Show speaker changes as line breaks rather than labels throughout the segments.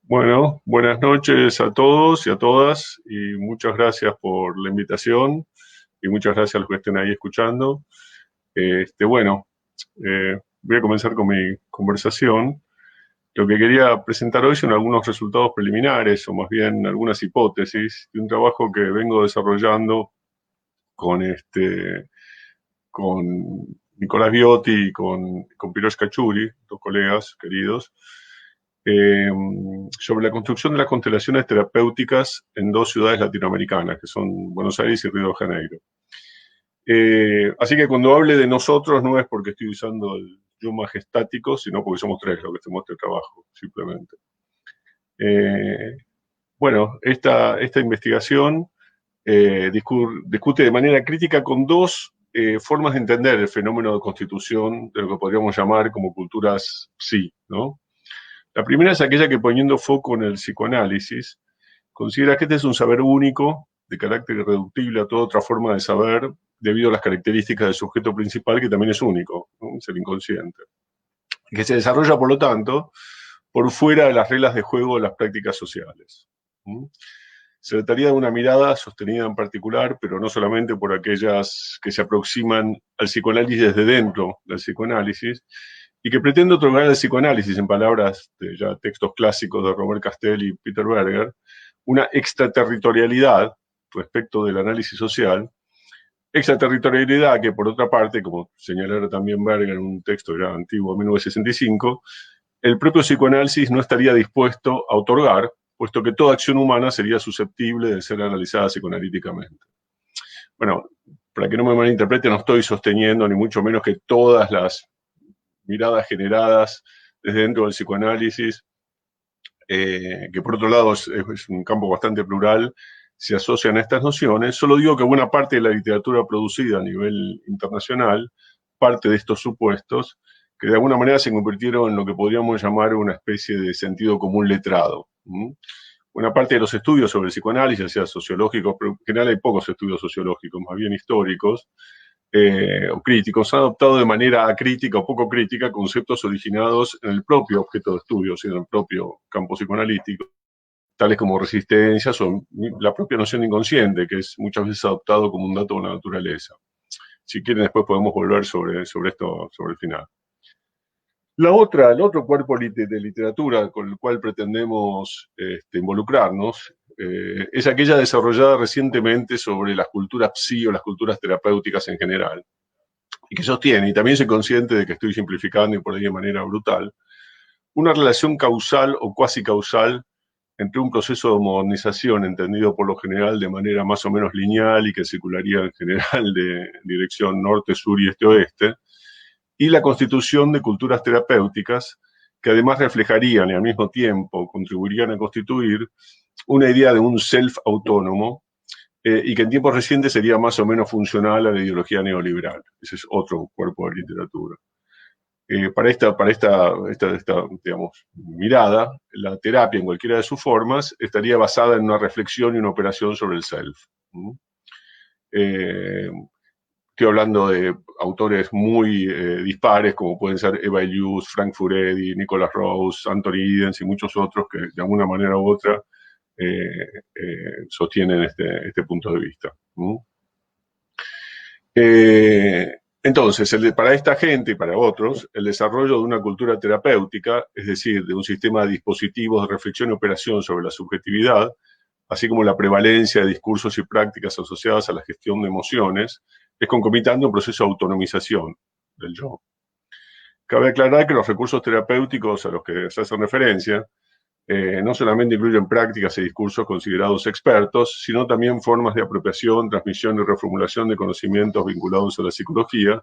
Bueno, buenas noches a todos y a todas y muchas gracias por la invitación y muchas gracias a los que estén ahí escuchando. Bueno, voy a comenzar con mi conversación. Lo que quería presentar hoy son algunos resultados preliminares o más bien algunas hipótesis de un trabajo que vengo desarrollando con, con Nicolás Viotti y con Pirosh Cachuri, dos colegas queridos, eh, sobre la construcción de las constelaciones terapéuticas en dos ciudades latinoamericanas, que son Buenos Aires y Río de Janeiro. Así que cuando hable de nosotros no es porque estoy usando el yo majestático, sino porque somos tres los que hacemos este trabajo, simplemente. Eh, esta investigación discute de manera crítica con dos formas de entender el fenómeno de constitución de lo que podríamos llamar como culturas psi, ¿no? La primera es aquella que, poniendo foco en el psicoanálisis, considera que este es un saber único, de carácter irreductible a toda otra forma de saber, debido a las características del sujeto principal, que también es único, ¿no? Es el inconsciente. Que se desarrolla, por lo tanto, por fuera de las reglas de juego de las prácticas sociales. Se trataría de una mirada sostenida en particular, pero no solamente por aquellas que se aproximan al psicoanálisis desde dentro del psicoanálisis, y que pretende otorgar al psicoanálisis, en palabras de ya textos clásicos de Robert Castell y Peter Berger, una extraterritorialidad respecto del análisis social, extraterritorialidad que, por otra parte, como señalara también Berger en un texto ya antiguo, 1965, el propio psicoanálisis no estaría dispuesto a otorgar, puesto que toda acción humana sería susceptible de ser analizada psicoanalíticamente. Bueno, para que no me malinterprete, no estoy sosteniendo ni mucho menos que todas las miradas generadas desde dentro del psicoanálisis, que por otro lado es un campo bastante plural, se asocian a estas nociones. Solo digo que buena parte de la literatura producida a nivel internacional parte de estos supuestos, que de alguna manera se convirtieron en lo que podríamos llamar una especie de sentido común letrado. Buena parte de los estudios sobre el psicoanálisis, ya sea sociológicos, pero en general hay pocos estudios sociológicos, más bien históricos, o críticos, han adoptado de manera acrítica o poco crítica conceptos originados en el propio objeto de estudio, o sea, en el propio campo psicoanalítico, tales como resistencias o la propia noción de inconsciente, que es muchas veces adoptado como un dato de la naturaleza. Si quieren, después podemos volver sobre esto, sobre el final. El otro cuerpo de literatura con el cual pretendemos involucrarnos es aquella desarrollada recientemente sobre las culturas psi o las culturas terapéuticas en general, y que sostiene, y también soy consciente de que estoy simplificando y por ahí de manera brutal, una relación causal o cuasi causal entre un proceso de modernización entendido por lo general de manera más o menos lineal y que circularía en general de dirección norte, sur y este-oeste, y la constitución de culturas terapéuticas que además reflejarían y al mismo tiempo contribuirían a constituir una idea de un self autónomo y que en tiempos recientes sería más o menos funcional a la ideología neoliberal. Ese es otro cuerpo de literatura. Para esta digamos, mirada, la terapia en cualquiera de sus formas estaría basada en una reflexión y una operación sobre el self. Estoy hablando de autores muy dispares, como pueden ser Eva Illouz, Frank Furedi, Nicholas Rose, Anthony Giddens y muchos otros que de alguna manera u otra sostienen este punto de vista. Entonces, para esta gente y para otros, el desarrollo de una cultura terapéutica, es decir, de un sistema de dispositivos de reflexión y operación sobre la subjetividad, así como la prevalencia de discursos y prácticas asociadas a la gestión de emociones, es concomitante un proceso de autonomización del yo. Cabe aclarar que los recursos terapéuticos a los que se hace referencia no solamente incluyen prácticas y discursos considerados expertos, sino también formas de apropiación, transmisión y reformulación de conocimientos vinculados a la psicología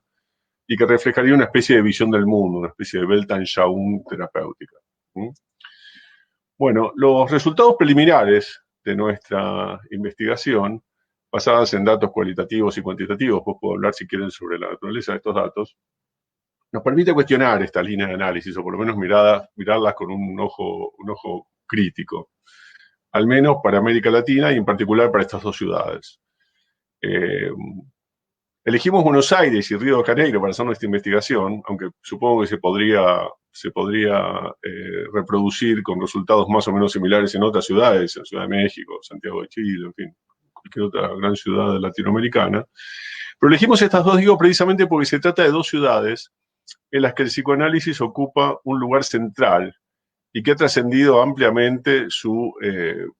y que reflejaría una especie de visión del mundo, una especie de Weltanschauung terapéutica. Bueno, los resultados preliminares de nuestra investigación, basadas en datos cualitativos y cuantitativos, pues puedo hablar si quieren sobre la naturaleza de estos datos, nos permite cuestionar esta línea de análisis, o por lo menos mirarlas con un ojo crítico, al menos para América Latina y en particular para estas dos ciudades. Elegimos Buenos Aires y Río de Janeiro para hacer nuestra investigación, aunque supongo que se podría se podría reproducir con resultados más o menos similares en otras ciudades, en Ciudad de México, Santiago de Chile, en fin, cualquier otra gran ciudad latinoamericana. Pero elegimos estas dos, digo, precisamente porque se trata de dos ciudades en las que el psicoanálisis ocupa un lugar central y que ha trascendido ampliamente su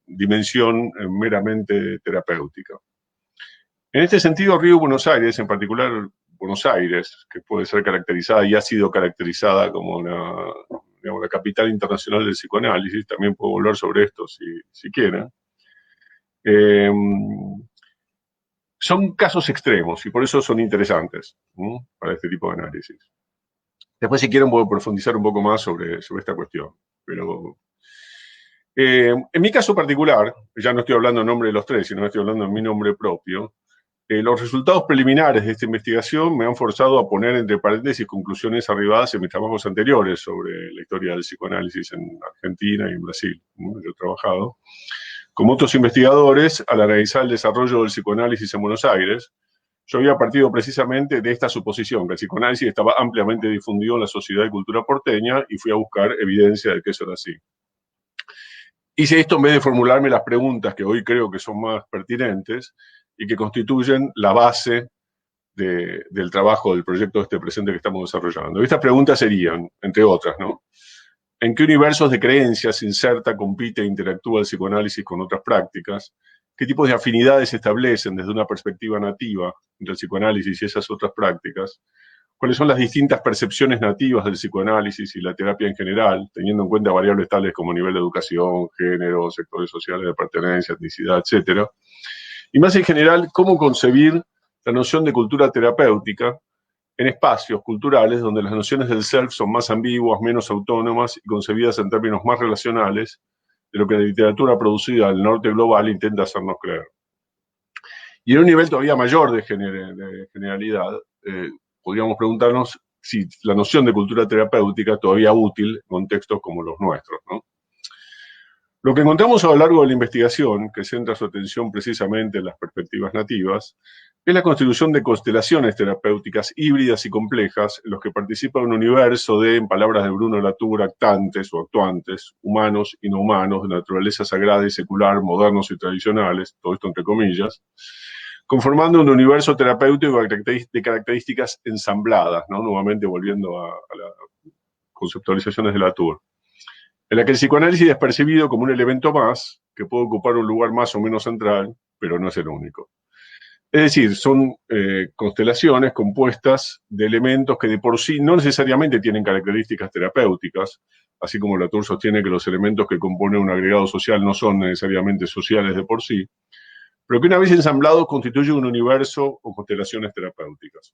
dimensión meramente terapéutica. En este sentido, Río y Buenos Aires, en particular Buenos Aires, que puede ser caracterizada y ha sido caracterizada como una capital internacional del psicoanálisis, también puedo volver sobre esto si quieren, son casos extremos y por eso son interesantes para este tipo de análisis. Después, si quieren, puedo profundizar un poco más sobre esta cuestión. Pero en mi caso particular, ya no estoy hablando en nombre de los tres, sino estoy hablando en mi nombre propio, los resultados preliminares de esta investigación me han forzado a poner entre paréntesis conclusiones arribadas en mis trabajos anteriores sobre la historia del psicoanálisis en Argentina y en Brasil, ¿no? Yo he trabajado como otros investigadores al analizar el desarrollo del psicoanálisis en Buenos Aires. Yo había partido precisamente de esta suposición, que el psicoanálisis estaba ampliamente difundido en la sociedad y cultura porteña, y fui a buscar evidencia de que eso era así. Hice esto en vez de formularme las preguntas que hoy creo que son más pertinentes y que constituyen la base del trabajo del proyecto presente que estamos desarrollando. Estas preguntas serían, entre otras, ¿no? ¿En qué universos de creencias inserta, compite e interactúa el psicoanálisis con otras prácticas? ¿Qué tipos de afinidades se establecen desde una perspectiva nativa entre el psicoanálisis y esas otras prácticas? ¿Cuáles son las distintas percepciones nativas del psicoanálisis y la terapia en general, teniendo en cuenta variables tales como nivel de educación, género, sectores sociales de pertenencia, etnicidad, etcétera? Y más en general, ¿cómo concebir la noción de cultura terapéutica en espacios culturales donde las nociones del self son más ambiguas, menos autónomas y concebidas en términos más relacionales de lo que la literatura producida del norte global intenta hacernos creer? Y en un nivel todavía mayor de generalidad, podríamos preguntarnos si la noción de cultura terapéutica es todavía útil en contextos como los nuestros, ¿no? Lo que encontramos a lo largo de la investigación, que centra su atención precisamente en las perspectivas nativas, es la constitución de constelaciones terapéuticas híbridas y complejas en los que participa un universo de, en palabras de Bruno Latour, actantes o actuantes, humanos y no humanos, de naturaleza sagrada y secular, modernos y tradicionales, todo esto entre comillas, conformando un universo terapéutico de características ensambladas, ¿no? Nuevamente volviendo a las conceptualizaciones de Latour, en la que el psicoanálisis es percibido como un elemento más, que puede ocupar un lugar más o menos central, pero no es el único. Es decir, son constelaciones compuestas de elementos que de por sí no necesariamente tienen características terapéuticas, así como Latour sostiene que los elementos que componen un agregado social no son necesariamente sociales de por sí, pero que una vez ensamblados constituyen un universo o constelaciones terapéuticas.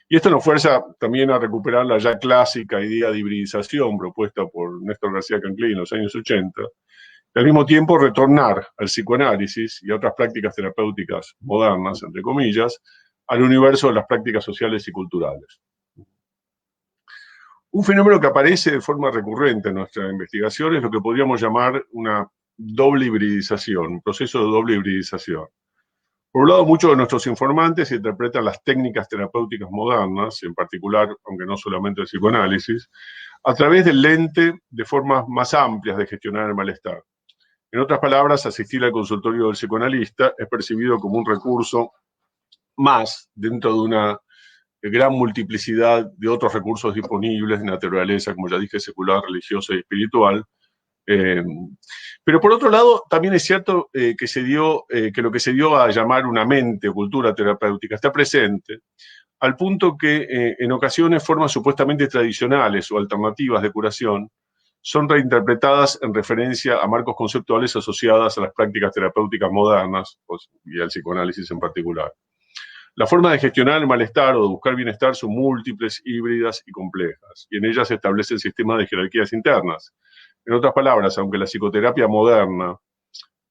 Y esto nos fuerza también a recuperar la ya clásica idea de hibridización propuesta por Néstor García Canclí en los años 80, y al mismo tiempo retornar al psicoanálisis y a otras prácticas terapéuticas modernas, entre comillas, al universo de las prácticas sociales y culturales. Un fenómeno que aparece de forma recurrente en nuestra investigación es lo que podríamos llamar una doble hibridización, un proceso de doble hibridización. Por un lado, muchos de nuestros informantes interpretan las técnicas terapéuticas modernas, en particular, aunque no solamente el psicoanálisis, a través del lente de formas más amplias de gestionar el malestar. En otras palabras, asistir al consultorio del psicoanalista es percibido como un recurso más dentro de una gran multiplicidad de otros recursos disponibles de naturaleza, como ya dije, secular, religiosa y espiritual. Pero por otro lado, también es cierto que lo que se dio a llamar una mente o cultura terapéutica está presente, al punto que en ocasiones formas supuestamente tradicionales o alternativas de curación son reinterpretadas en referencia a marcos conceptuales asociadas a las prácticas terapéuticas modernas y al psicoanálisis en particular. La forma de gestionar el malestar o de buscar bienestar son múltiples, híbridas y complejas, y en ellas se establecen sistemas de jerarquías internas. En otras palabras, aunque la psicoterapia moderna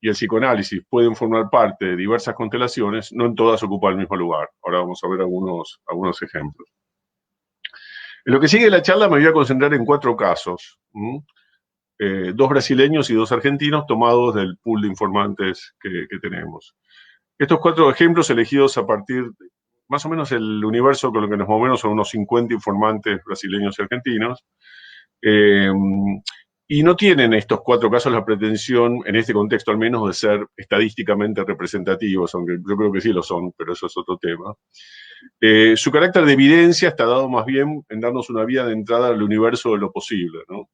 y el psicoanálisis pueden formar parte de diversas constelaciones, no en todas ocupan el mismo lugar. Ahora vamos a ver algunos ejemplos. En lo que sigue la charla me voy a concentrar en 4 casos. 2 brasileños y 2 argentinos tomados del pool de informantes que tenemos. Estos 4 ejemplos elegidos a partir de más o menos el universo con lo que nos movemos son unos 50 informantes brasileños y argentinos, Y no tienen estos 4 casos la pretensión, en este contexto al menos, de ser estadísticamente representativos, aunque yo creo que sí lo son, pero eso es otro tema. Su carácter de evidencia está dado más bien en darnos una vía de entrada al universo de lo posible, ¿no?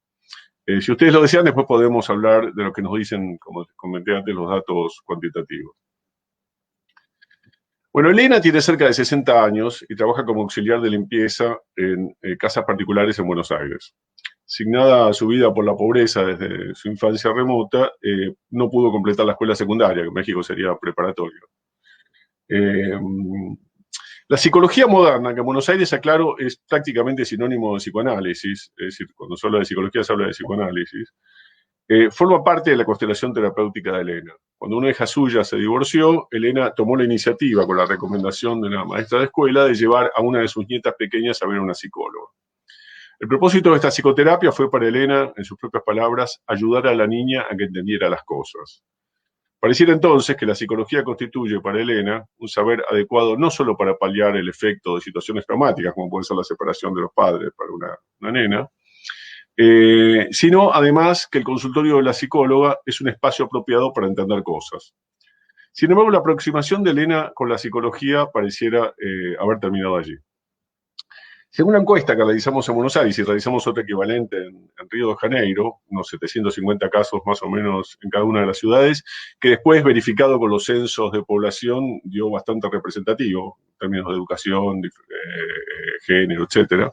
Si ustedes lo desean, después podemos hablar de lo que nos dicen, como comenté antes, los datos cuantitativos. Bueno, Elena tiene cerca de 60 años y trabaja como auxiliar de limpieza en casas particulares en Buenos Aires. Signada a su vida por la pobreza desde su infancia remota, no pudo completar la escuela secundaria, que en México sería preparatorio. La psicología moderna, que en Buenos Aires, aclaro, es prácticamente sinónimo de psicoanálisis, es decir, cuando se habla de psicología se habla de psicoanálisis, forma parte de la constelación terapéutica de Elena. Cuando una hija suya se divorció, Elena tomó la iniciativa, con la recomendación de una maestra de escuela, de llevar a una de sus nietas pequeñas a ver a una psicóloga. El propósito de esta psicoterapia fue para Elena, en sus propias palabras, ayudar a la niña a que entendiera las cosas. Pareciera entonces que la psicología constituye para Elena un saber adecuado no solo para paliar el efecto de situaciones traumáticas, como puede ser la separación de los padres para una nena, sino además que el consultorio de la psicóloga es un espacio apropiado para entender cosas. Sin embargo, la aproximación de Elena con la psicología pareciera haber terminado allí. Según la encuesta que realizamos en Buenos Aires y realizamos otra equivalente en Río de Janeiro, unos 750 casos más o menos en cada una de las ciudades, que después, verificado con los censos de población, dio bastante representativo en términos de educación, género, etc.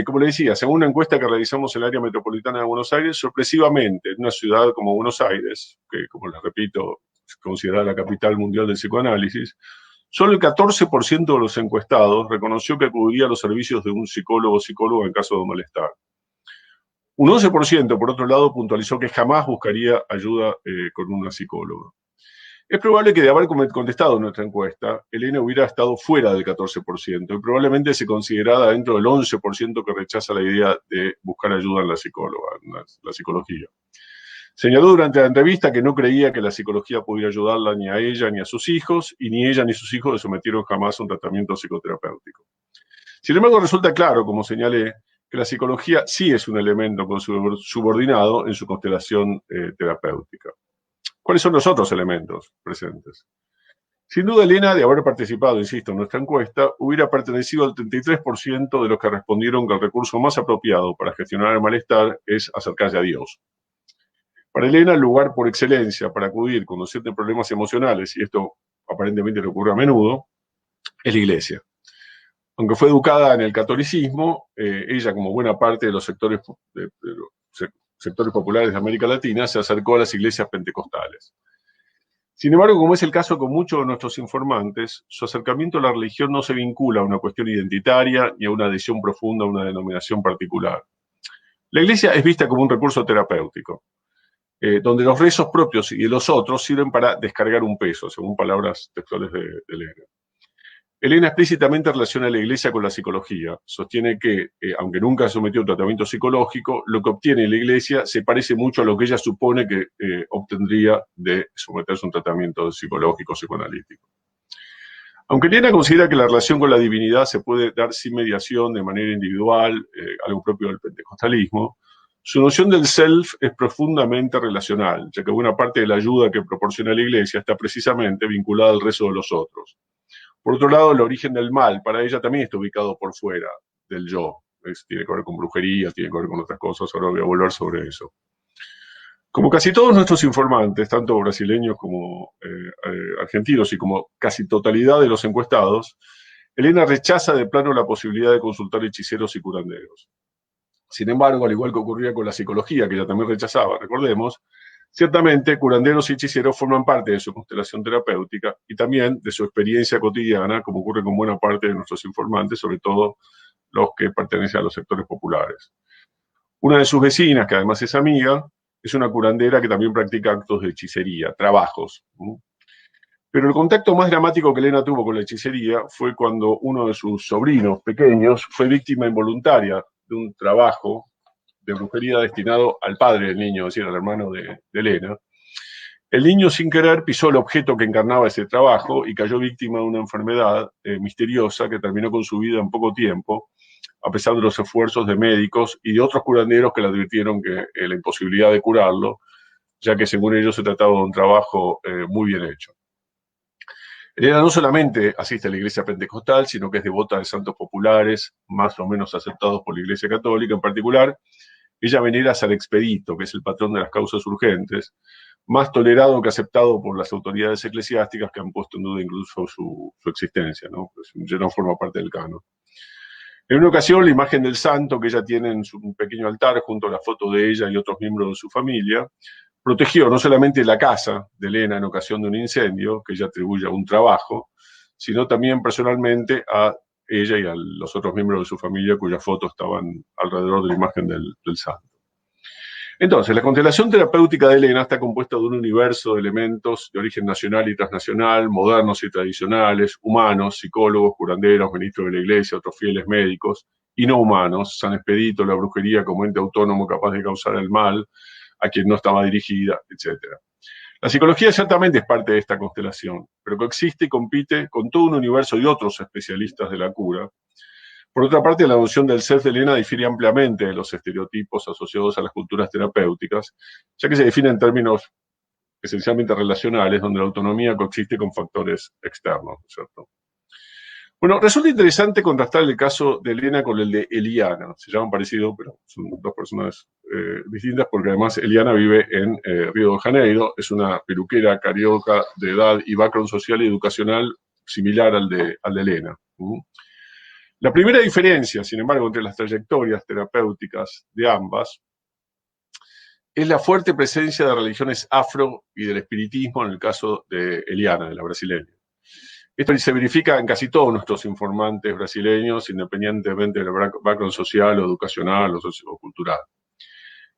Como le decía, según una encuesta que realizamos en el área metropolitana de Buenos Aires, sorpresivamente, en una ciudad como Buenos Aires, que, como les repito, es considerada la capital mundial del psicoanálisis, solo el 14% de los encuestados reconoció que acudiría a los servicios de un psicólogo o psicóloga en caso de malestar. Un 11%, por otro lado, puntualizó que jamás buscaría ayuda con una psicóloga. Es probable que de haber contestado nuestra encuesta, Elena hubiera estado fuera del 14% y probablemente se considerara dentro del 11% que rechaza la idea de buscar ayuda en la psicóloga, en la psicología. Señaló durante la entrevista que no creía que la psicología pudiera ayudarla ni a ella ni a sus hijos, y ni ella ni sus hijos le sometieron jamás a un tratamiento psicoterapéutico. Sin embargo, resulta claro, como señalé, que la psicología sí es un elemento subordinado en su constelación terapéutica. ¿Cuáles son los otros elementos presentes? Sin duda, Elena, de haber participado, insisto, en nuestra encuesta, hubiera pertenecido al 33% de los que respondieron que el recurso más apropiado para gestionar el malestar es acercarse a Dios. Para Elena, el lugar por excelencia para acudir cuando siente problemas emocionales, y esto aparentemente le ocurre a menudo, es la iglesia. Aunque fue educada en el catolicismo, ella, como buena parte de los sectores populares de América Latina, se acercó a las iglesias pentecostales. Sin embargo, como es el caso con muchos de nuestros informantes, su acercamiento a la religión no se vincula a una cuestión identitaria ni a una adhesión profunda a una denominación particular. La iglesia es vista como un recurso terapéutico, donde los rezos propios y de los otros sirven para descargar un peso, según palabras textuales de Elena. Elena explícitamente relaciona la iglesia con la psicología. Sostiene que, aunque nunca sometió a un tratamiento psicológico, lo que obtiene la iglesia se parece mucho a lo que ella supone que obtendría de someterse a un tratamiento psicológico, psicoanalítico. Aunque Elena considera que la relación con la divinidad se puede dar sin mediación, de manera individual, algo propio del pentecostalismo, su noción del self es profundamente relacional, ya que buena parte de la ayuda que proporciona la iglesia está precisamente vinculada al rezo de los otros. Por otro lado, el origen del mal para ella también está ubicado por fuera del yo. Tiene que ver con brujería, tiene que ver con otras cosas, ahora voy a volver sobre eso. Como casi todos nuestros informantes, tanto brasileños como argentinos y como casi totalidad de los encuestados, Elena rechaza de plano la posibilidad de consultar hechiceros y curanderos. Sin embargo, al igual que ocurría con la psicología, que ella también rechazaba, recordemos, ciertamente, curanderos y hechiceros forman parte de su constelación terapéutica y también de su experiencia cotidiana, como ocurre con buena parte de nuestros informantes, sobre todo los que pertenecen a los sectores populares. Una de sus vecinas, que además es amiga, es una curandera que también practica actos de hechicería, trabajos. Pero el contacto más dramático que Elena tuvo con la hechicería fue cuando uno de sus sobrinos pequeños fue víctima involuntaria de un trabajo de brujería destinado al padre del niño, es decir, al hermano de Elena. El niño, sin querer, pisó el objeto que encarnaba ese trabajo y cayó víctima de una enfermedad misteriosa que terminó con su vida en poco tiempo, a pesar de los esfuerzos de médicos y de otros curanderos que le advirtieron que la imposibilidad de curarlo, ya que según ellos se trataba de un trabajo muy bien hecho. Elena no solamente asiste a la iglesia pentecostal, sino que es devota de santos populares, más o menos aceptados por la iglesia católica en particular. Ella venera a San Expedito, que es el patrón de las causas urgentes, más tolerado que aceptado por las autoridades eclesiásticas que han puesto en duda incluso su existencia, ¿no? Pues ya no forma parte del canon. En una ocasión, la imagen del santo que ella tiene en un pequeño altar junto a la foto de ella y otros miembros de su familia, protegió no solamente la casa de Elena en ocasión de un incendio, que ella atribuye a un trabajo, sino también personalmente a ella y a los otros miembros de su familia cuyas fotos estaban alrededor de la imagen del santo. Entonces, la constelación terapéutica de Elena está compuesta de un universo de elementos de origen nacional y transnacional, modernos y tradicionales, humanos, psicólogos, curanderos, ministros de la iglesia, otros fieles médicos, y no humanos, San Expedito, la brujería como ente autónomo capaz de causar el mal a quien no estaba dirigida, etc. La psicología ciertamente es parte de esta constelación, pero coexiste y compite con todo un universo de otros especialistas de la cura. Por otra parte, la noción del self de Elena difiere ampliamente de los estereotipos asociados a las culturas terapéuticas, ya que se define en términos esencialmente relacionales, donde la autonomía coexiste con factores externos, ¿cierto? Bueno, resulta interesante contrastar el caso de Elena con el de Eliana. Se llaman parecido, pero son dos personas distintas, porque además Eliana vive en Río de Janeiro, es una peluquera carioca de edad y background social y educacional similar al de Elena. La primera diferencia, sin embargo, entre las trayectorias terapéuticas de ambas es la fuerte presencia de religiones afro y del espiritismo en el caso de Eliana, de la brasileña. Esto se verifica en casi todos nuestros informantes brasileños, independientemente del background social o educacional o sociocultural.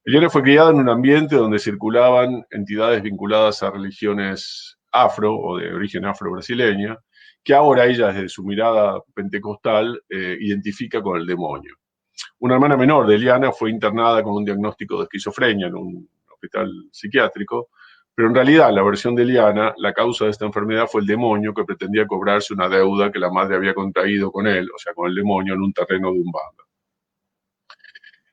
Eliana fue criada en un ambiente donde circulaban entidades vinculadas a religiones afro o de origen afro-brasileña, que ahora ella, desde su mirada pentecostal, identifica con el demonio. Una hermana menor de Eliana fue internada con un diagnóstico de esquizofrenia en un hospital psiquiátrico, pero en realidad, la versión de Eliana, la causa de esta enfermedad fue el demonio que pretendía cobrarse una deuda que la madre había contraído con él, o sea, con el demonio, en un terreno de Umbanda.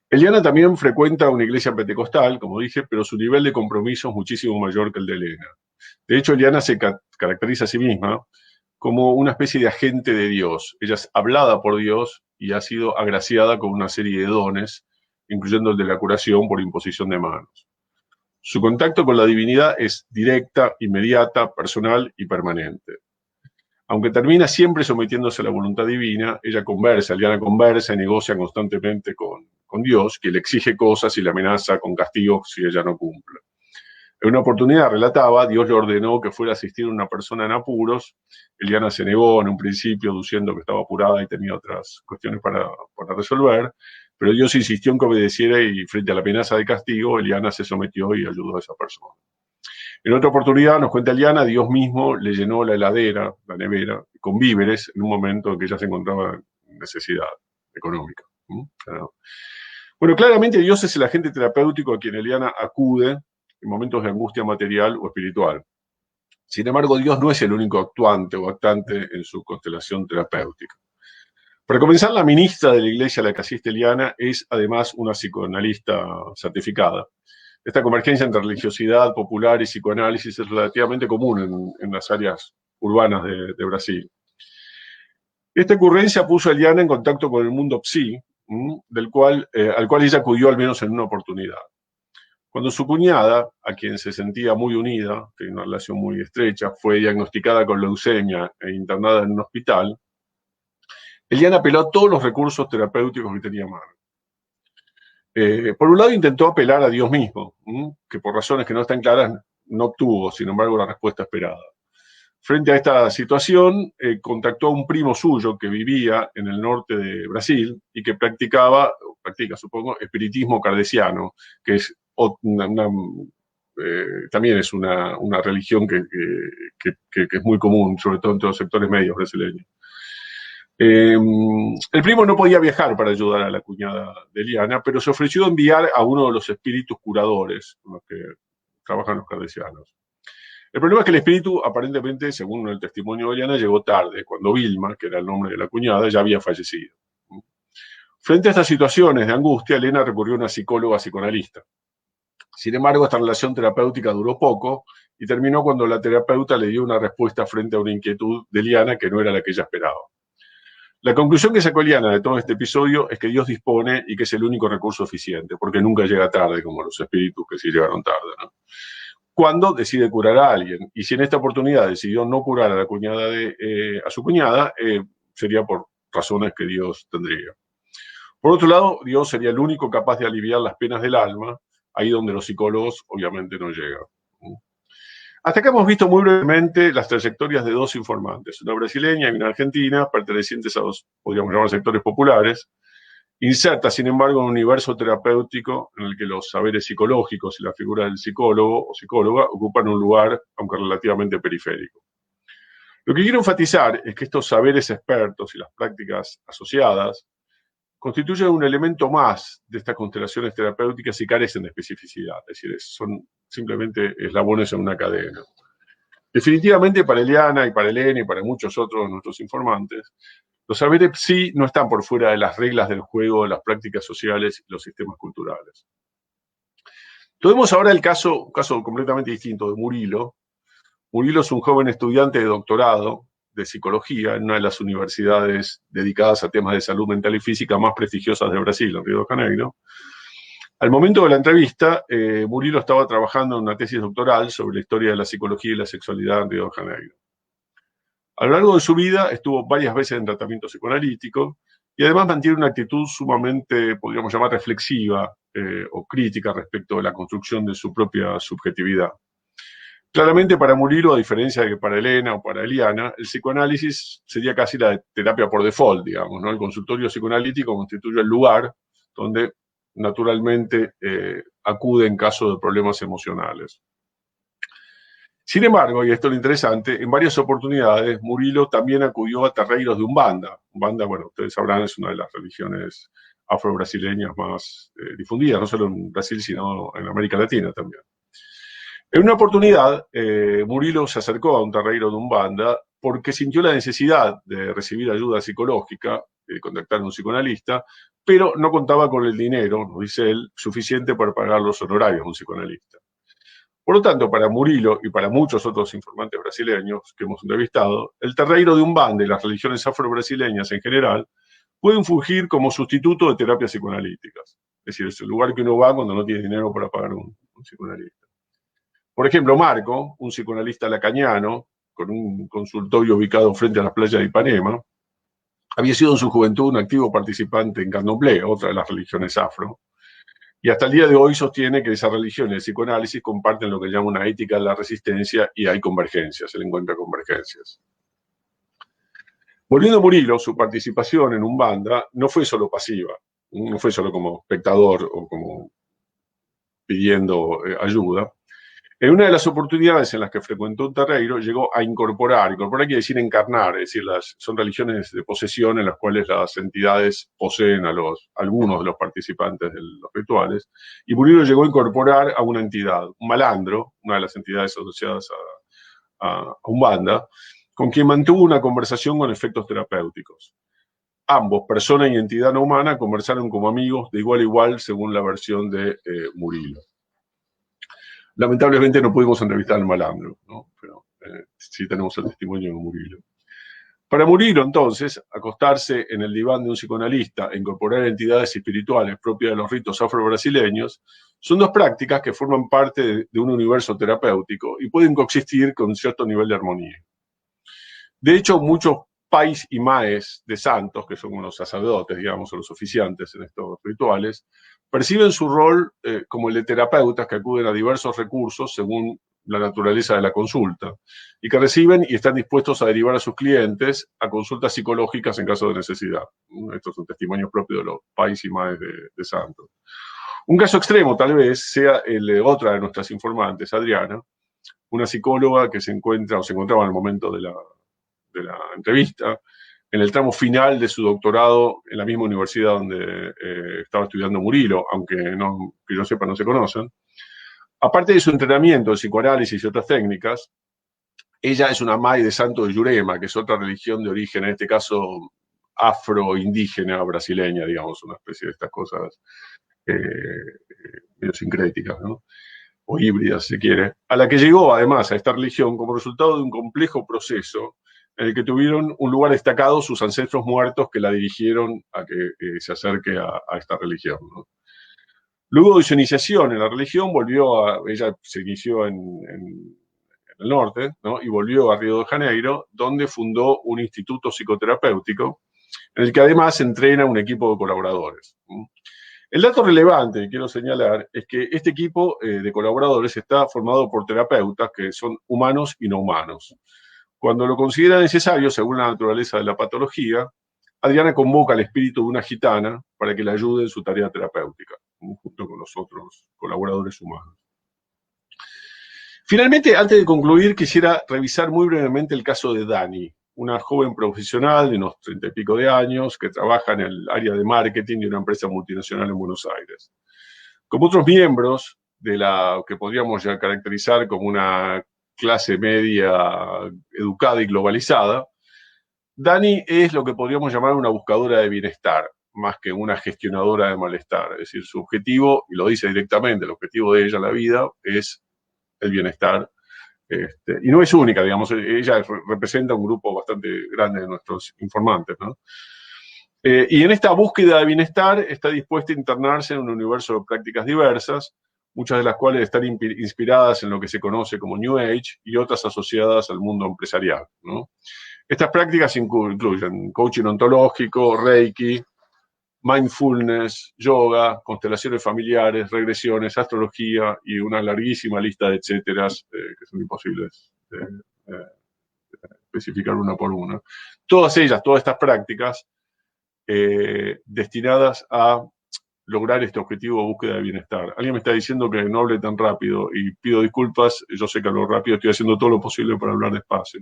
Eliana también frecuenta una iglesia pentecostal, como dije, pero su nivel de compromiso es muchísimo mayor que el de Elena. De hecho, Eliana se caracteriza a sí misma como una especie de agente de Dios. Ella es hablada por Dios y ha sido agraciada con una serie de dones, incluyendo el de la curación por imposición de manos. Su contacto con la divinidad es directa, inmediata, personal y permanente. Aunque termina siempre sometiéndose a la voluntad divina, Eliana conversa y negocia constantemente con Dios, que le exige cosas y le amenaza con castigos si ella no cumple. En una oportunidad, relataba, Dios le ordenó que fuera a asistir a una persona en apuros. Eliana se negó en un principio, aduciendo que estaba apurada y tenía otras cuestiones para resolver, pero Dios insistió en que obedeciera y frente a la amenaza de castigo, Eliana se sometió y ayudó a esa persona. En otra oportunidad, nos cuenta Eliana, Dios mismo le llenó la heladera, la nevera, con víveres en un momento en que ella se encontraba en necesidad económica. Bueno, claramente Dios es el agente terapéutico a quien Eliana acude en momentos de angustia material o espiritual. Sin embargo, Dios no es el único actuante o actante en su constelación terapéutica. Para comenzar, la ministra de la iglesia a la que asiste Eliana es además una psicoanalista certificada. Esta convergencia entre religiosidad popular y psicoanálisis es relativamente común en las áreas urbanas de Brasil. Esta ocurrencia puso a Eliana en contacto con el mundo psi, al cual ella acudió al menos en una oportunidad. Cuando su cuñada, a quien se sentía muy unida, tenía una relación muy estrecha, fue diagnosticada con leucemia e internada en un hospital, Eliana apeló a todos los recursos terapéuticos que tenía a mano. Por un lado intentó apelar a Dios mismo, que por razones que no están claras no obtuvo, sin embargo, la respuesta esperada. Frente a esta situación, contactó a un primo suyo que vivía en el norte de Brasil y que practica, supongo, espiritismo kardeciano, que es también es una religión que es muy común, sobre todo entre los sectores medios brasileños. El primo no podía viajar para ayudar a la cuñada de Eliana, pero se ofreció a enviar a uno de los espíritus curadores con los que trabajan los kardecianos. El problema es que el espíritu, aparentemente, según el testimonio de Eliana, llegó tarde, cuando Vilma, que era el nombre de la cuñada, ya había fallecido. Frente a estas situaciones de angustia, Elena recurrió a una psicóloga psicoanalista. Sin embargo, esta relación terapéutica duró poco y terminó cuando la terapeuta le dio una respuesta frente a una inquietud de Eliana que no era la que ella esperaba. La conclusión que sacó Eliana de todo este episodio es que Dios dispone y que es el único recurso eficiente, porque nunca llega tarde, como los espíritus que sí llegaron tarde, ¿no? Cuando decide curar a alguien. Y si en esta oportunidad decidió no curar a a su cuñada, sería por razones que Dios tendría. Por otro lado, Dios sería el único capaz de aliviar las penas del alma, ahí donde los psicólogos obviamente no llegan. Hasta acá hemos visto muy brevemente las trayectorias de dos informantes, una brasileña y una argentina, pertenecientes a dos, podríamos llamar, sectores populares, insertas, sin embargo, en un universo terapéutico en el que los saberes psicológicos y la figura del psicólogo o psicóloga ocupan un lugar, aunque relativamente periférico. Lo que quiero enfatizar es que estos saberes expertos y las prácticas asociadas constituyen un elemento más de estas constelaciones terapéuticas y carecen de especificidad, es decir, son simplemente eslabones en una cadena. Definitivamente para Eliana y para Elena y para muchos otros de nuestros informantes, los saberes sí no están por fuera de las reglas del juego, de las prácticas sociales y los sistemas culturales. Tomemos ahora un caso completamente distinto de Murilo. Murilo es un joven estudiante de doctorado de psicología en una de las universidades dedicadas a temas de salud mental y física más prestigiosas de Brasil, en Río de Janeiro. Al momento de la entrevista, Murilo estaba trabajando en una tesis doctoral sobre la historia de la psicología y la sexualidad en Río de Janeiro. A lo largo de su vida estuvo varias veces en tratamiento psicoanalítico y además mantiene una actitud sumamente, podríamos llamar, reflexiva o crítica respecto de la construcción de su propia subjetividad. Claramente para Murilo, a diferencia de que para Elena o para Eliana, el psicoanálisis sería casi la terapia por default, digamos, ¿no? El consultorio psicoanalítico constituye el lugar donde naturalmente acude en caso de problemas emocionales. Sin embargo, y esto es lo interesante, en varias oportunidades Murilo también acudió a terreiros de Umbanda. Umbanda, bueno, ustedes sabrán, es una de las religiones afro-brasileñas más difundidas, no solo en Brasil, sino en América Latina también. En una oportunidad, Murilo se acercó a un terreiro de Umbanda porque sintió la necesidad de recibir ayuda psicológica, de contactar a un psicoanalista, pero no contaba con el dinero, nos dice él, suficiente para pagar los honorarios de un psicoanalista. Por lo tanto, para Murilo y para muchos otros informantes brasileños que hemos entrevistado, el terreiro de Umbanda y las religiones afro-brasileñas en general pueden fungir como sustituto de terapias psicoanalíticas. Es decir, es el lugar que uno va cuando no tiene dinero para pagar un psicoanalista. Por ejemplo, Marco, un psicoanalista lacaniano, con un consultorio ubicado frente a las playas de Ipanema, había sido en su juventud un activo participante en Candomblé, otra de las religiones afro, y hasta el día de hoy sostiene que esa religión y el psicoanálisis comparten lo que llama una ética de la resistencia y hay convergencias, él encuentra convergencias. Volviendo a Murilo, su participación en Umbanda no fue solo pasiva, no fue solo como espectador o como pidiendo ayuda. En una de las oportunidades en las que frecuentó un terreiro, llegó a incorporar quiere decir encarnar, es decir, son religiones de posesión en las cuales las entidades poseen a algunos de los participantes de los rituales, y Murilo llegó a incorporar a una entidad, un malandro, una de las entidades asociadas a Umbanda, con quien mantuvo una conversación con efectos terapéuticos. Ambos, persona y entidad no humana, conversaron como amigos de igual a igual según la versión de Murilo. Lamentablemente no pudimos entrevistar al malandro, ¿no? Pero sí tenemos el testimonio de Murilo. Para Murilo, entonces, acostarse en el diván de un psicoanalista e incorporar entidades espirituales propias de los ritos afro-brasileños son dos prácticas que forman parte de un universo terapéutico y pueden coexistir con un cierto nivel de armonía. De hecho, muchos pais y maes de santos, que son los sacerdotes, digamos, o los oficiantes en estos rituales, perciben su rol como el de terapeutas que acuden a diversos recursos según la naturaleza de la consulta y que reciben y están dispuestos a derivar a sus clientes a consultas psicológicas en caso de necesidad. Estos son testimonios propios de los pais y maes de santos. Un caso extremo tal vez sea el de otra de nuestras informantes, Adriana, una psicóloga que se encontraba en el momento de la entrevista, en el tramo final de su doctorado en la misma universidad donde estaba estudiando Murilo, aunque que yo sepa no se conocen. Aparte de su entrenamiento en psicoanálisis y otras técnicas, ella es una Mai de Santo de Yurema, que es otra religión de origen, en este caso afro-indígena brasileña, digamos, una especie de estas cosas medio sincréticas, ¿no? O híbridas, si quiere, a la que llegó además a esta religión como resultado de un complejo proceso en el que tuvieron un lugar destacado sus ancestros muertos que la dirigieron a que se acerque a esta religión, ¿no? Luego de su iniciación en la religión, ella se inició en el norte, ¿no? Y volvió a Río de Janeiro, donde fundó un instituto psicoterapéutico en el que además entrena un equipo de colaboradores, ¿no? El dato relevante que quiero señalar es que este equipo de colaboradores está formado por terapeutas que son humanos y no humanos. Cuando lo considera necesario, según la naturaleza de la patología, Adriana convoca al espíritu de una gitana para que le ayude en su tarea terapéutica, junto con los otros colaboradores humanos. Finalmente, antes de concluir, quisiera revisar muy brevemente el caso de Dani, una joven profesional de unos 30 y pico de años que trabaja en el área de marketing de una empresa multinacional en Buenos Aires. Como otros miembros de la que podríamos ya caracterizar como una clase media educada y globalizada, Dani es lo que podríamos llamar una buscadora de bienestar, más que una gestionadora de malestar. Es decir, su objetivo, y lo dice directamente, el objetivo de ella en la vida es el bienestar. Y no es única, digamos, ella representa un grupo bastante grande de nuestros informantes, ¿no? Y en esta búsqueda de bienestar está dispuesta a internarse en un universo de prácticas diversas, muchas de las cuales están inspiradas en lo que se conoce como New Age y otras asociadas al mundo empresarial, ¿no? Estas prácticas incluyen coaching ontológico, Reiki, mindfulness, yoga, constelaciones familiares, regresiones, astrología y una larguísima lista de etcéteras que son imposibles de especificar una por una. Todas estas prácticas destinadas a lograr este objetivo de búsqueda de bienestar. Alguien me está diciendo que no hable tan rápido y pido disculpas, yo sé que hablo rápido, estoy haciendo todo lo posible para hablar despacio.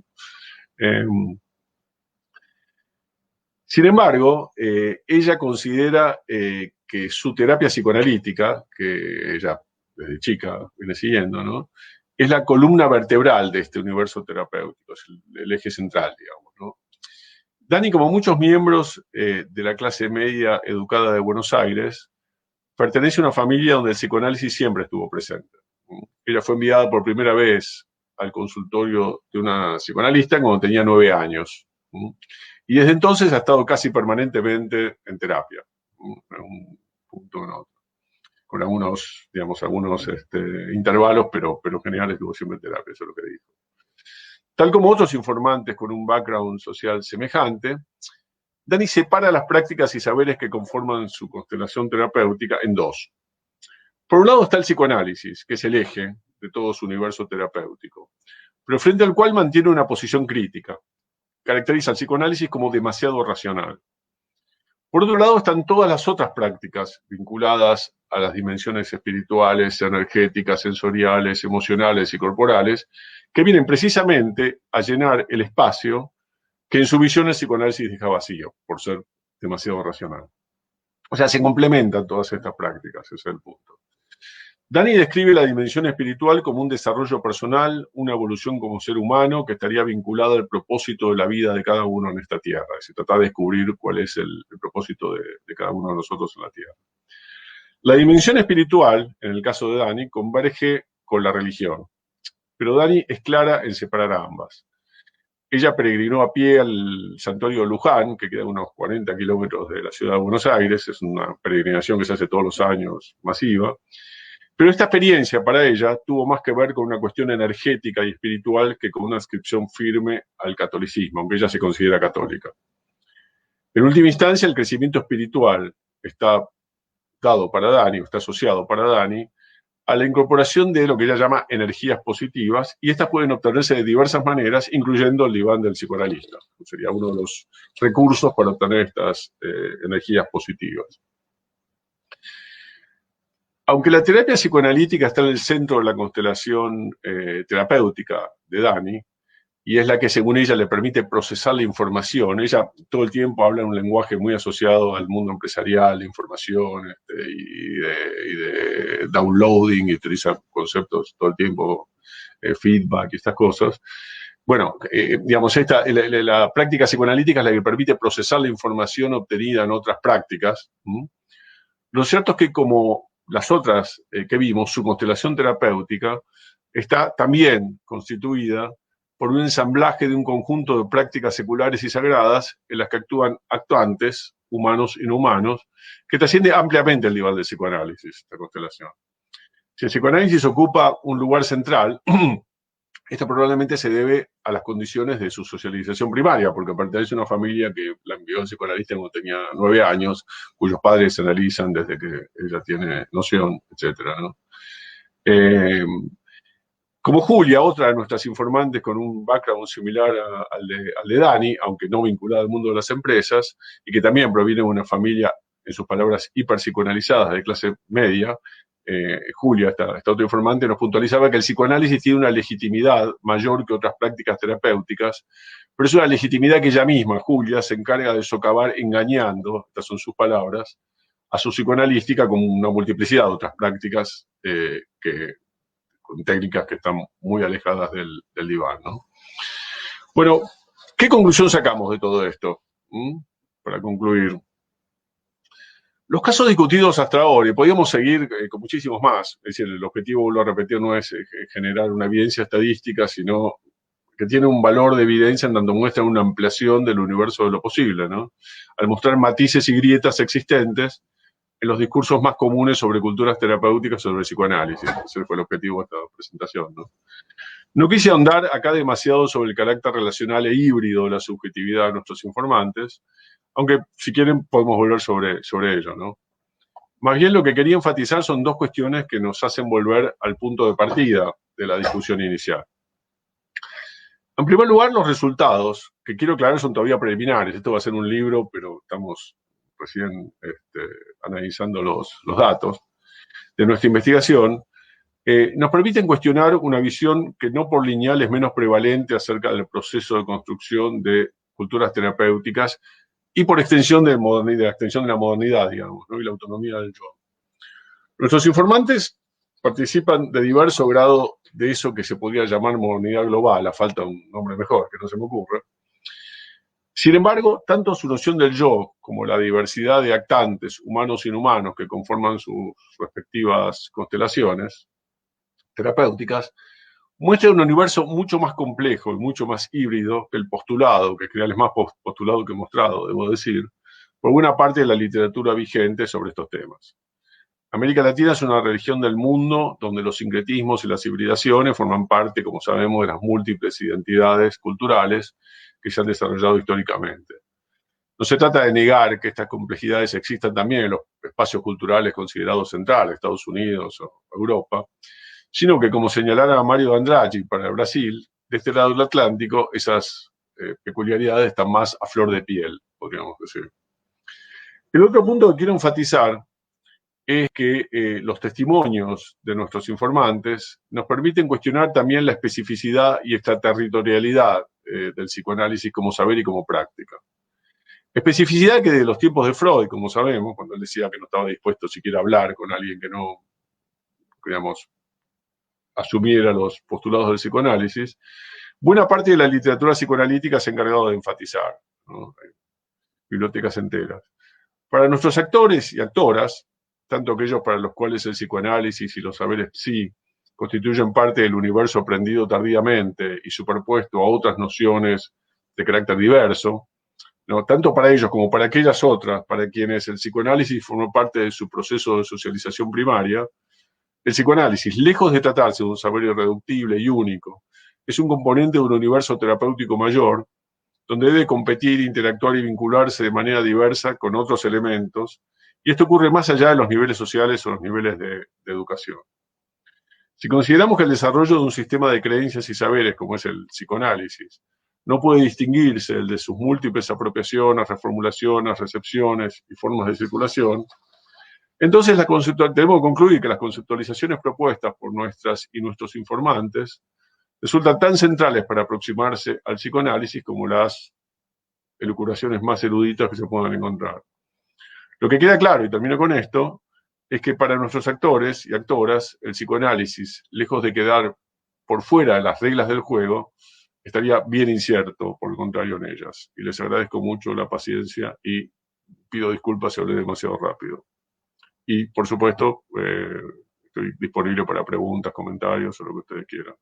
Sin embargo, ella considera que su terapia psicoanalítica, que ella desde chica viene siguiendo, ¿no?, es la columna vertebral de este universo terapéutico, es el eje central, digamos, ¿no? Dani, como muchos miembros de la clase media educada de Buenos Aires, pertenece a una familia donde el psicoanálisis siempre estuvo presente. Ella fue enviada por primera vez al consultorio de una psicoanalista cuando tenía 9 años. Y desde entonces ha estado casi permanentemente en terapia, en un punto o en otro, con algunos intervalos, pero en general estuvo siempre en terapia, eso es lo que dijo. Tal como otros informantes con un background social semejante, Dani separa las prácticas y saberes que conforman su constelación terapéutica en dos. Por un lado está el psicoanálisis, que es el eje de todo su universo terapéutico, pero frente al cual mantiene una posición crítica. Caracteriza al psicoanálisis como demasiado racional. Por otro lado están todas las otras prácticas vinculadas a las dimensiones espirituales, energéticas, sensoriales, emocionales y corporales, que vienen precisamente a llenar el espacio que en su visión el psicoanálisis deja vacío, por ser demasiado racional. O sea, se complementan todas estas prácticas, ese es el punto. Dani describe la dimensión espiritual como un desarrollo personal, una evolución como ser humano que estaría vinculada al propósito de la vida de cada uno en esta tierra. Se trata de descubrir cuál es el propósito de cada uno de nosotros en la tierra. La dimensión espiritual, en el caso de Dani, converge con la religión, pero Dani es clara en separar a ambas. Ella peregrinó a pie al santuario de Luján, que queda a unos 40 kilómetros de la ciudad de Buenos Aires, es una peregrinación que se hace todos los años, masiva. Pero esta experiencia para ella tuvo más que ver con una cuestión energética y espiritual que con una adscripción firme al catolicismo, aunque ella se considera católica. En última instancia, el crecimiento espiritual está dado para Dani, o está asociado para Dani, a la incorporación de lo que ella llama energías positivas, y estas pueden obtenerse de diversas maneras, incluyendo el diván del psicoanalista. Sería uno de los recursos para obtener estas energías positivas. Aunque la terapia psicoanalítica está en el centro de la constelación terapéutica de Dani, y es la que según ella le permite procesar la información, ella todo el tiempo habla en un lenguaje muy asociado al mundo empresarial, de información y de downloading, y utiliza conceptos todo el tiempo, feedback y estas cosas. Bueno, digamos, la práctica psicoanalítica es la que permite procesar la información obtenida en otras prácticas. Lo cierto es que, como las otras que vimos, su constelación terapéutica está también constituida por un ensamblaje de un conjunto de prácticas seculares y sagradas en las que actúan actuantes, humanos y no humanos, que trasciende ampliamente el nivel del psicoanálisis, esta constelación. Si el psicoanálisis ocupa un lugar central, esto probablemente se debe a las condiciones de su socialización primaria, porque pertenece a una familia que la envió al psicoanalista cuando tenía 9 años, cuyos padres se analizan desde que ella tiene noción, etc. ¿no? Como Julia, otra de nuestras informantes con un background similar al de Dani, aunque no vinculada al mundo de las empresas, y que también proviene de una familia, en sus palabras, hiperpsicoanalizada de clase media, Julia, esta otra informante, nos puntualizaba que el psicoanálisis tiene una legitimidad mayor que otras prácticas terapéuticas, pero es una legitimidad que ella misma, Julia, se encarga de socavar engañando, estas son sus palabras, a su psicoanalística como una multiplicidad de otras prácticas con técnicas que están muy alejadas del diván, ¿no? Bueno, ¿qué conclusión sacamos de todo esto? Para concluir. Los casos discutidos hasta ahora, y podríamos seguir con muchísimos más, es decir, el objetivo, vuelvo a repetir, no es generar una evidencia estadística, sino que tiene un valor de evidencia en tanto muestra una ampliación del universo de lo posible, ¿no? Al mostrar matices y grietas existentes en los discursos más comunes sobre culturas terapéuticas, sobre psicoanálisis. Ese fue el objetivo de esta presentación, ¿no? No quise ahondar acá demasiado sobre el carácter relacional e híbrido de la subjetividad de nuestros informantes, aunque si quieren podemos volver sobre ello, ¿no? Más bien lo que quería enfatizar son dos cuestiones que nos hacen volver al punto de partida de la discusión inicial. En primer lugar, los resultados, que quiero aclarar son todavía preliminares. Esto va a ser un libro, pero estamos recién analizando los datos de nuestra investigación, nos permiten cuestionar una visión que no por lineal es menos prevalente acerca del proceso de construcción de culturas terapéuticas y por extensión de la modernidad, digamos, ¿no? Y la autonomía del yo. Nuestros informantes participan de diverso grado de eso que se podría llamar modernidad global, a falta de un nombre mejor, que no se me ocurre. Sin embargo, tanto su noción del yo como la diversidad de actantes, humanos e inhumanos, que conforman sus respectivas constelaciones terapéuticas, muestra un universo mucho más complejo y mucho más híbrido que el postulado, que es más postulado que mostrado, debo decir, por buena parte de la literatura vigente sobre estos temas. América Latina es una región del mundo donde los sincretismos y las hibridaciones forman parte, como sabemos, de las múltiples identidades culturales que se han desarrollado históricamente. No se trata de negar que estas complejidades existan también en los espacios culturales considerados centrales, Estados Unidos o Europa, sino que, como señalara Mario Andrade para Brasil, de este lado del Atlántico, esas peculiaridades están más a flor de piel, podríamos decir. El otro punto que quiero enfatizar es que los testimonios de nuestros informantes nos permiten cuestionar también la especificidad y extraterritorialidad del psicoanálisis como saber y como práctica. Especificidad que de los tiempos de Freud, como sabemos, cuando él decía que no estaba dispuesto siquiera a hablar con alguien que no, digamos, asumiera los postulados del psicoanálisis, buena parte de la literatura psicoanalítica se ha encargado de enfatizar, ¿no? Bibliotecas enteras. Para nuestros actores y actoras, tanto aquellos para los cuales el psicoanálisis y los saberes psi constituyen parte del universo aprendido tardíamente y superpuesto a otras nociones de carácter diverso, ¿no? Tanto para ellos como para aquellas otras, para quienes el psicoanálisis formó parte de su proceso de socialización primaria, el psicoanálisis, lejos de tratarse de un saber irreductible y único, es un componente de un universo terapéutico mayor, donde debe competir, interactuar y vincularse de manera diversa con otros elementos, y esto ocurre más allá de los niveles sociales o los niveles de educación. Si consideramos que el desarrollo de un sistema de creencias y saberes, como es el psicoanálisis, no puede distinguirse el de sus múltiples apropiaciones, reformulaciones, recepciones y formas de circulación, entonces tenemos que concluir que las conceptualizaciones propuestas por nuestras y nuestros informantes resultan tan centrales para aproximarse al psicoanálisis como las elucubraciones más eruditas que se puedan encontrar. Lo que queda claro, y termino con esto, es que para nuestros actores y actoras, el psicoanálisis, lejos de quedar por fuera de las reglas del juego, estaría bien incierto, por el contrario, en ellas. Y les agradezco mucho la paciencia y pido disculpas si hablé demasiado rápido. Y, por supuesto, estoy disponible para preguntas, comentarios o lo que ustedes quieran.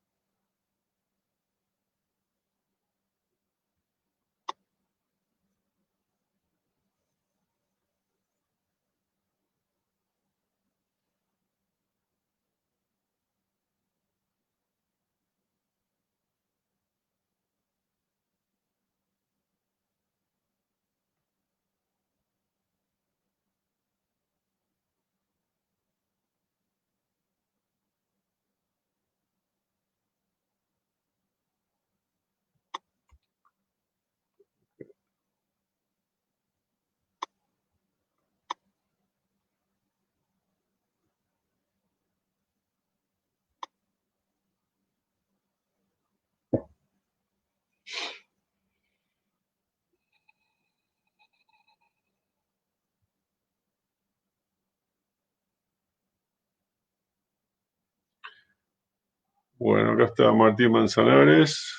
Bueno, acá está Martín Manzanares.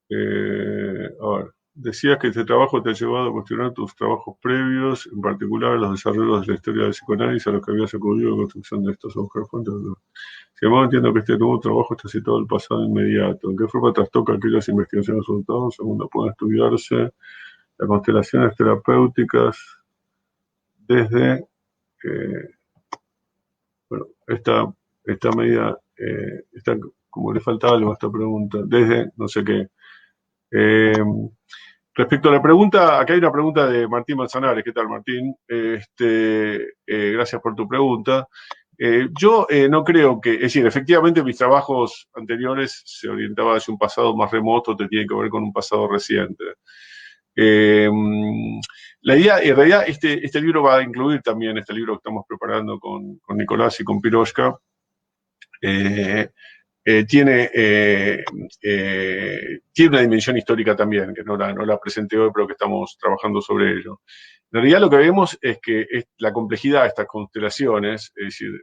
A ver, decías que este trabajo te ha llevado a cuestionar tus trabajos previos, en particular los desarrollos de la historia del psicoanálisis a los que habías acudido en la construcción de estos buscar fuentes. Sin embargo, entiendo que este nuevo trabajo está situado al pasado inmediato. ¿En qué forma trastoca aquellas investigaciones resultados según la pueden estudiarse las constelaciones terapéuticas desde, bueno, esta medida, está como le falta algo a esta pregunta, desde no sé qué. Respecto a la pregunta, acá hay una pregunta de Martín Manzanares. ¿Qué tal, Martín? Gracias por tu pregunta. Yo no creo que, es decir, efectivamente mis trabajos anteriores se orientaban hacia un pasado más remoto, te tiene que ver con un pasado reciente. La idea, en realidad, este libro va a incluir también este libro que estamos preparando con Nicolás y con Piroshka. Tiene una dimensión histórica también, que no la presenté hoy, pero que estamos trabajando sobre ello. En realidad lo que vemos es que la complejidad de estas constelaciones, es decir,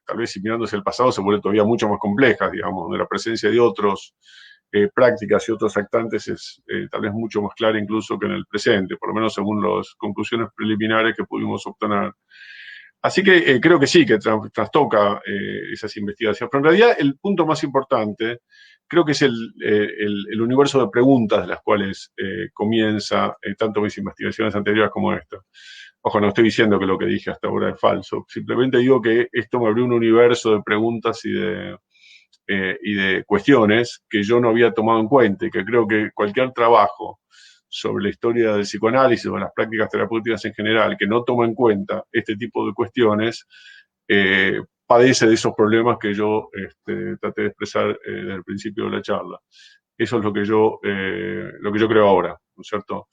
tal vez si mirándose el pasado se vuelve todavía mucho más complejas, digamos, donde la presencia de otros prácticas y otros actantes es tal vez mucho más clara incluso que en el presente, por lo menos según las conclusiones preliminares que pudimos obtener. Así que creo que sí, que trastoca esas investigaciones. Pero en realidad el punto más importante creo que es el universo de preguntas de las cuales comienza tanto mis investigaciones anteriores como esta. Ojo, no estoy diciendo que lo que dije hasta ahora es falso. Simplemente digo que esto me abrió un universo de preguntas y de cuestiones que yo no había tomado en cuenta y que creo que cualquier trabajo sobre la historia del psicoanálisis o las prácticas terapéuticas en general que no toma en cuenta este tipo de cuestiones, padece de esos problemas que yo traté de expresar desde el principio de la charla. Eso es lo que yo creo ahora, ¿no es cierto?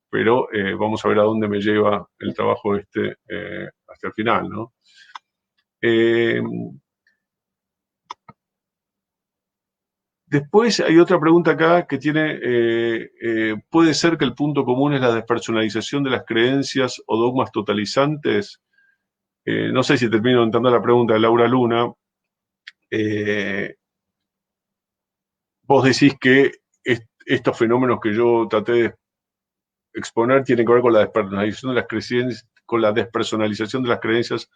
Pero vamos a ver a dónde me lleva el trabajo hasta el final, ¿no? Después hay otra pregunta acá que ¿puede ser que el punto común es la despersonalización de las creencias o dogmas totalizantes? No sé si termino de entender la pregunta de Laura Luna. Vos decís que estos fenómenos que yo traté de exponer tienen que ver con la despersonalización de las creencias, con la despersonalización de las creencias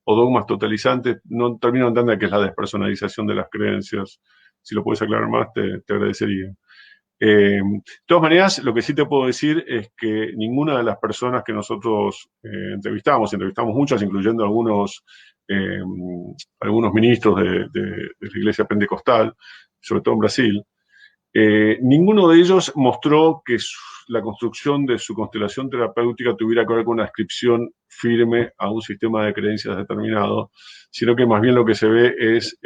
o dogmas totalizantes. No termino de entender qué es la despersonalización de las creencias. Si lo puedes aclarar más, te agradecería. De todas maneras, lo que sí te puedo decir es que ninguna de las personas que nosotros entrevistamos muchas, incluyendo algunos ministros de la Iglesia Pentecostal, sobre todo en Brasil, ninguno de ellos mostró que la construcción de su constelación terapéutica tuviera que ver con una ascripción firme a un sistema de creencias determinado, sino que más bien lo que se ve es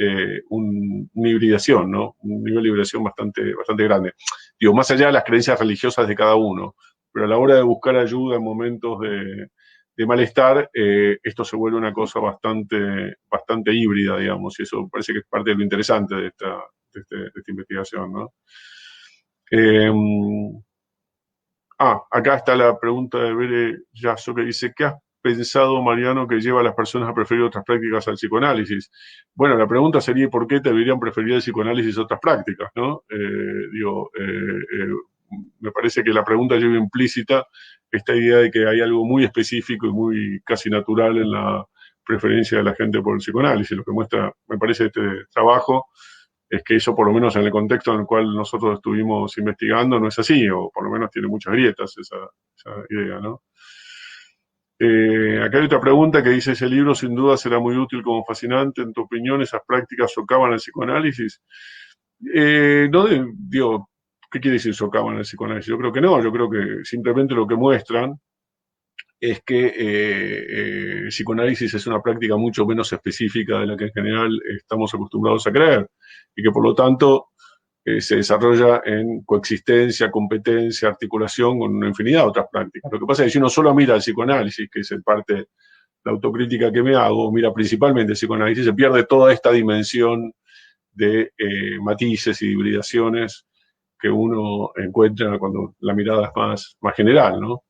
una hibridación, ¿no? Un nivel de hibridación bastante grande. Digo, más allá de las creencias religiosas de cada uno, pero a la hora de buscar ayuda en momentos de malestar, esto se vuelve una cosa bastante híbrida, digamos, y eso parece que es parte de lo interesante de esta investigación, ¿no? Acá está la pregunta de Bere Yasso que dice, ¿qué pensado, Mariano, que lleva a las personas a preferir otras prácticas al psicoanálisis? Bueno, la pregunta sería, ¿por qué deberían preferir el psicoanálisis a otras prácticas, ¿no? Me parece que la pregunta lleva implícita esta idea de que hay algo muy específico y muy casi natural en la preferencia de la gente por el psicoanálisis. Lo que muestra, me parece, este trabajo es que eso, por lo menos en el contexto en el cual nosotros estuvimos investigando, no es así, o por lo menos tiene muchas grietas esa idea, ¿no? Acá hay otra pregunta que dice, ese libro sin duda será muy útil como fascinante. ¿En tu opinión esas prácticas socavan el psicoanálisis? No, digo, ¿qué quiere decir socavan el psicoanálisis? Yo creo que no, yo creo que simplemente lo que muestran es que el psicoanálisis es una práctica mucho menos específica de la que en general estamos acostumbrados a creer y que por lo tanto se desarrolla en coexistencia, competencia, articulación con una infinidad de otras prácticas. Lo que pasa es que si uno solo mira el psicoanálisis, que es el parte, la autocrítica que me hago, mira principalmente el psicoanálisis, se pierde toda esta dimensión de matices y hibridaciones que uno encuentra cuando la mirada es más general, ¿no?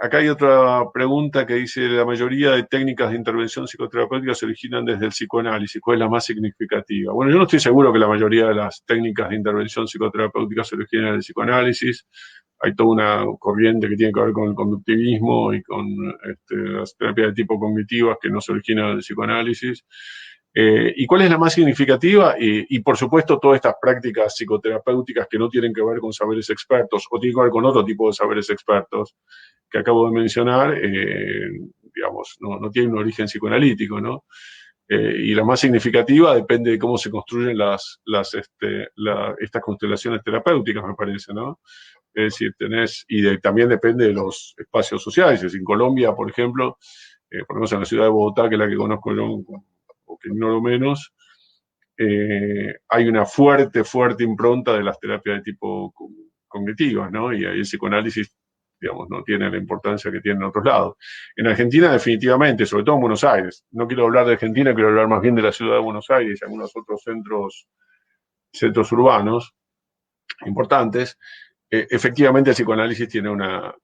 Acá hay otra pregunta que dice, la mayoría de técnicas de intervención psicoterapéutica se originan desde el psicoanálisis, ¿cuál es la más significativa? Bueno, yo no estoy seguro que la mayoría de las técnicas de intervención psicoterapéutica se originan del psicoanálisis. Hay toda una corriente que tiene que ver con el conductivismo y con las terapias de tipo cognitivas que no se originan del psicoanálisis. ¿Y cuál es la más significativa? Y por supuesto todas estas prácticas psicoterapéuticas que no tienen que ver con saberes expertos o tienen que ver con otro tipo de saberes expertos que acabo de mencionar, digamos, no tienen un origen psicoanalítico, ¿no? Y la más significativa depende de cómo se construyen estas constelaciones terapéuticas, me parece, ¿no? Es decir, también depende de los espacios sociales. Es decir, en Colombia, por ejemplo, por lo menos en la ciudad de Bogotá, que es la que conozco yo, o que ignoro menos, hay una fuerte impronta de las terapias de tipo cognitivas, ¿no? Y ahí el psicoanálisis, digamos, no tiene la importancia que tiene en otros lados. En Argentina, definitivamente, sobre todo en Buenos Aires. No quiero hablar de Argentina, quiero hablar más bien de la ciudad de Buenos Aires y algunos otros centros urbanos importantes. Efectivamente, el psicoanálisis tiene una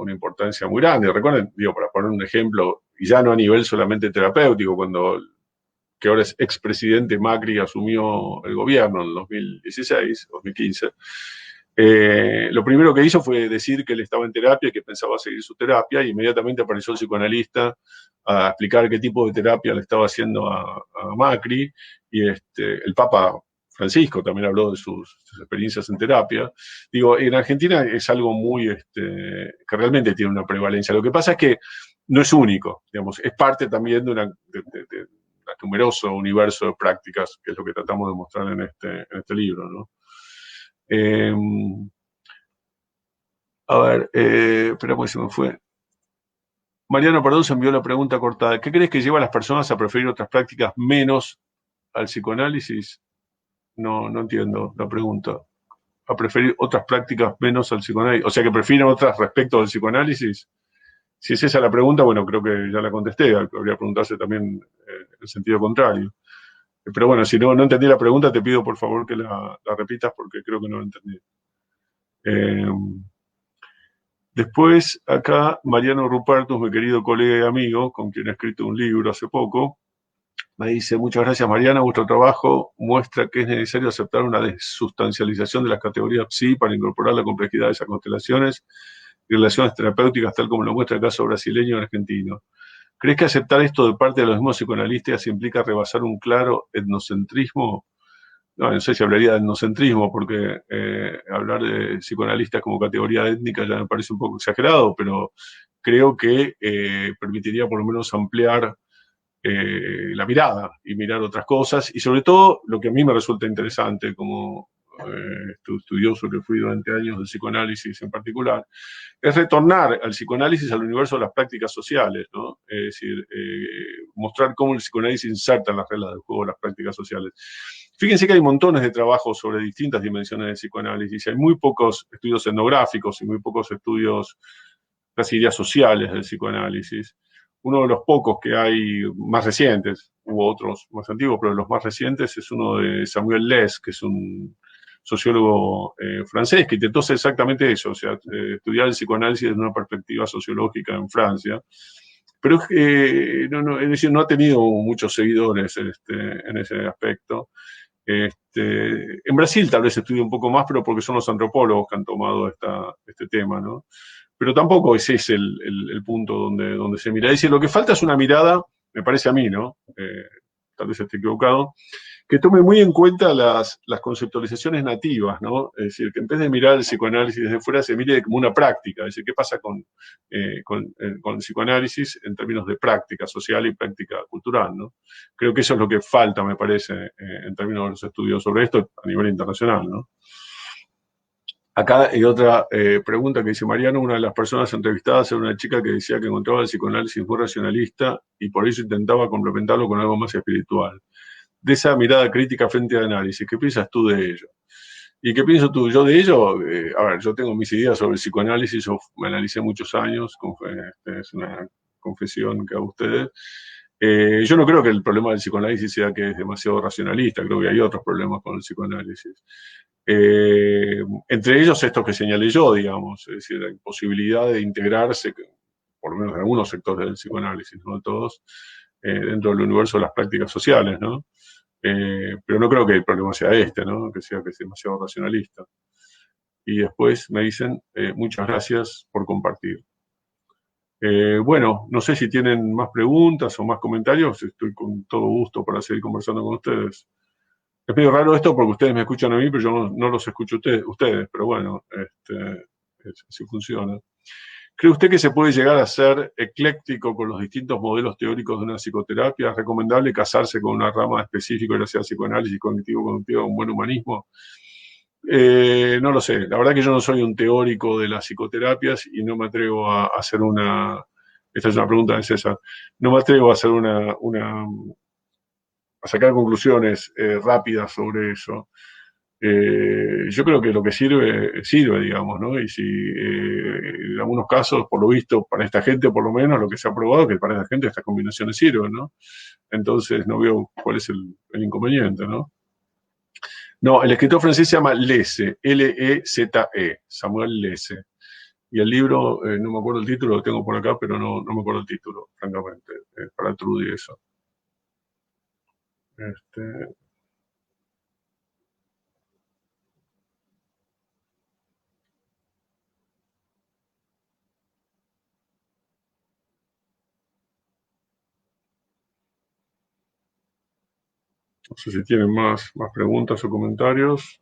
importancia muy grande. Recuerden, digo, para poner un ejemplo, y ya no a nivel solamente terapéutico, que ahora es expresidente Macri asumió el gobierno en 2016, 2015, lo primero que hizo fue decir que él estaba en terapia y que pensaba seguir su terapia, y inmediatamente apareció el psicoanalista a explicar qué tipo de terapia le estaba haciendo a Macri, y el Papa Francisco también habló de sus experiencias en terapia. Digo, en Argentina es algo que realmente tiene una prevalencia. Lo que pasa es que no es único, digamos, es parte también de un numeroso universo de prácticas, que es lo que tratamos de mostrar en este libro, ¿no? A ver, esperamos que se me fue. Mariano Perdón se envió la pregunta cortada. ¿Qué crees que lleva a las personas a preferir otras prácticas menos al psicoanálisis? No entiendo la pregunta. A preferir otras prácticas menos al psicoanálisis. O sea, que prefieren otras respecto del psicoanálisis. Si es esa la pregunta, bueno, creo que ya la contesté. Habría preguntarse también el sentido contrario. Pero bueno, si no entendí la pregunta, te pido por favor que la repitas porque creo que no la entendí. Después, acá, Mariano Rupertus, mi querido colega y amigo, con quien he escrito un libro hace poco, me dice, muchas gracias Mariana, vuestro trabajo muestra que es necesario aceptar una desustancialización de las categorías psi para incorporar la complejidad de esas constelaciones y relaciones terapéuticas, tal como lo muestra el caso brasileño y argentino. ¿Crees que aceptar esto de parte de los mismos psicoanalistas implica rebasar un claro etnocentrismo? No sé si hablaría de etnocentrismo, porque hablar de psicoanalistas como categoría étnica ya me parece un poco exagerado, pero creo que permitiría por lo menos ampliar la mirada y mirar otras cosas, y sobre todo lo que a mí me resulta interesante como estudioso que fui durante años de psicoanálisis en particular, es retornar al psicoanálisis al universo de las prácticas sociales, ¿no? Es decir, mostrar cómo el psicoanálisis inserta en las reglas del juego de las prácticas sociales. Fíjense que hay montones de trabajos sobre distintas dimensiones del psicoanálisis. Hay muy pocos estudios etnográficos y muy pocos estudios, casi ideas sociales del psicoanálisis. Uno de los pocos que hay más recientes, hubo otros más antiguos, pero los más recientes es uno de Samuel Lesch, que es un sociólogo francés, que intentó hacer exactamente eso, o sea, estudiar el psicoanálisis desde una perspectiva sociológica en Francia. Pero es decir, no ha tenido muchos seguidores en ese aspecto. En Brasil tal vez estudia un poco más, pero porque son los antropólogos que han tomado este tema, ¿no? Pero tampoco ese es el punto donde se mira. Es decir, lo que falta es una mirada, me parece a mí, ¿no? Tal vez esté equivocado, que tome muy en cuenta las conceptualizaciones nativas, ¿no? Es decir, que en vez de mirar el psicoanálisis desde fuera, se mire como una práctica. Es decir, ¿qué pasa con el psicoanálisis en términos de práctica social y práctica cultural, ¿no? Creo que eso es lo que falta, me parece, en términos de los estudios sobre esto a nivel internacional, ¿no? Acá hay otra pregunta que dice Mariano, una de las personas entrevistadas era una chica que decía que encontraba el psicoanálisis muy racionalista y por eso intentaba complementarlo con algo más espiritual. De esa mirada crítica frente al análisis, ¿qué piensas tú de ello? ¿Y qué pienso tú? Yo de ello, a ver, yo tengo mis ideas sobre el psicoanálisis, yo me analicé muchos años, es una confesión que hago a ustedes. Yo no creo que el problema del psicoanálisis sea que es demasiado racionalista, creo que hay otros problemas con el psicoanálisis. Entre ellos estos que señalé yo, digamos, es decir, la imposibilidad de integrarse, por lo menos en algunos sectores del psicoanálisis, no todos, dentro del universo de las prácticas sociales, ¿no? Pero no creo que el problema sea ¿no? Que sea demasiado racionalista. Y después me dicen, muchas gracias por compartir. Bueno, no sé si tienen más preguntas o más comentarios, estoy con todo gusto para seguir conversando con ustedes. Es medio raro esto porque ustedes me escuchan a mí, pero yo no los escucho a ustedes, pero bueno, así funciona. ¿Cree usted que se puede llegar a ser ecléctico con los distintos modelos teóricos de una psicoterapia? ¿Es recomendable casarse con una rama específica, ya sea psicoanálisis cognitivo-conductivo, un buen humanismo? No lo sé. La verdad que yo no soy un teórico de las psicoterapias y no me atrevo a hacer una... Esta es una pregunta de César. No me atrevo a hacer a sacar conclusiones rápidas sobre eso. Yo creo que lo que sirve, digamos, ¿no? Y si en algunos casos, por lo visto, para esta gente por lo menos, lo que se ha probado es que para esta gente estas combinaciones sirven, ¿no? Entonces no veo cuál es el inconveniente, ¿no? No, el escritor francés se llama Leze, L-E-Z-E, Samuel Leze. Y el libro, no me acuerdo el título, lo tengo por acá, pero no me acuerdo el título, francamente, para Trudy eso. Este, no sé si tienen más preguntas o comentarios.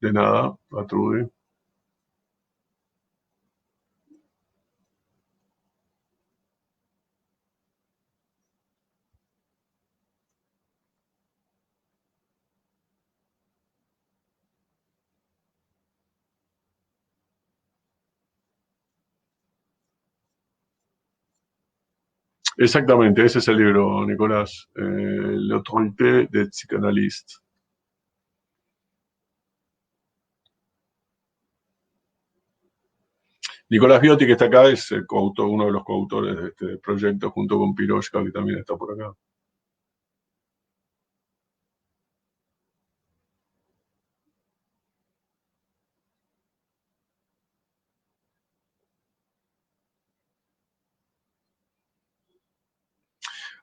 De nada, a Trudy. Exactamente, ese es el libro, Nicolás, L'autorité des psychanalystes. Nicolás Viotti, que está acá, es uno de los coautores de este proyecto, junto con Piroshka, que también está por acá.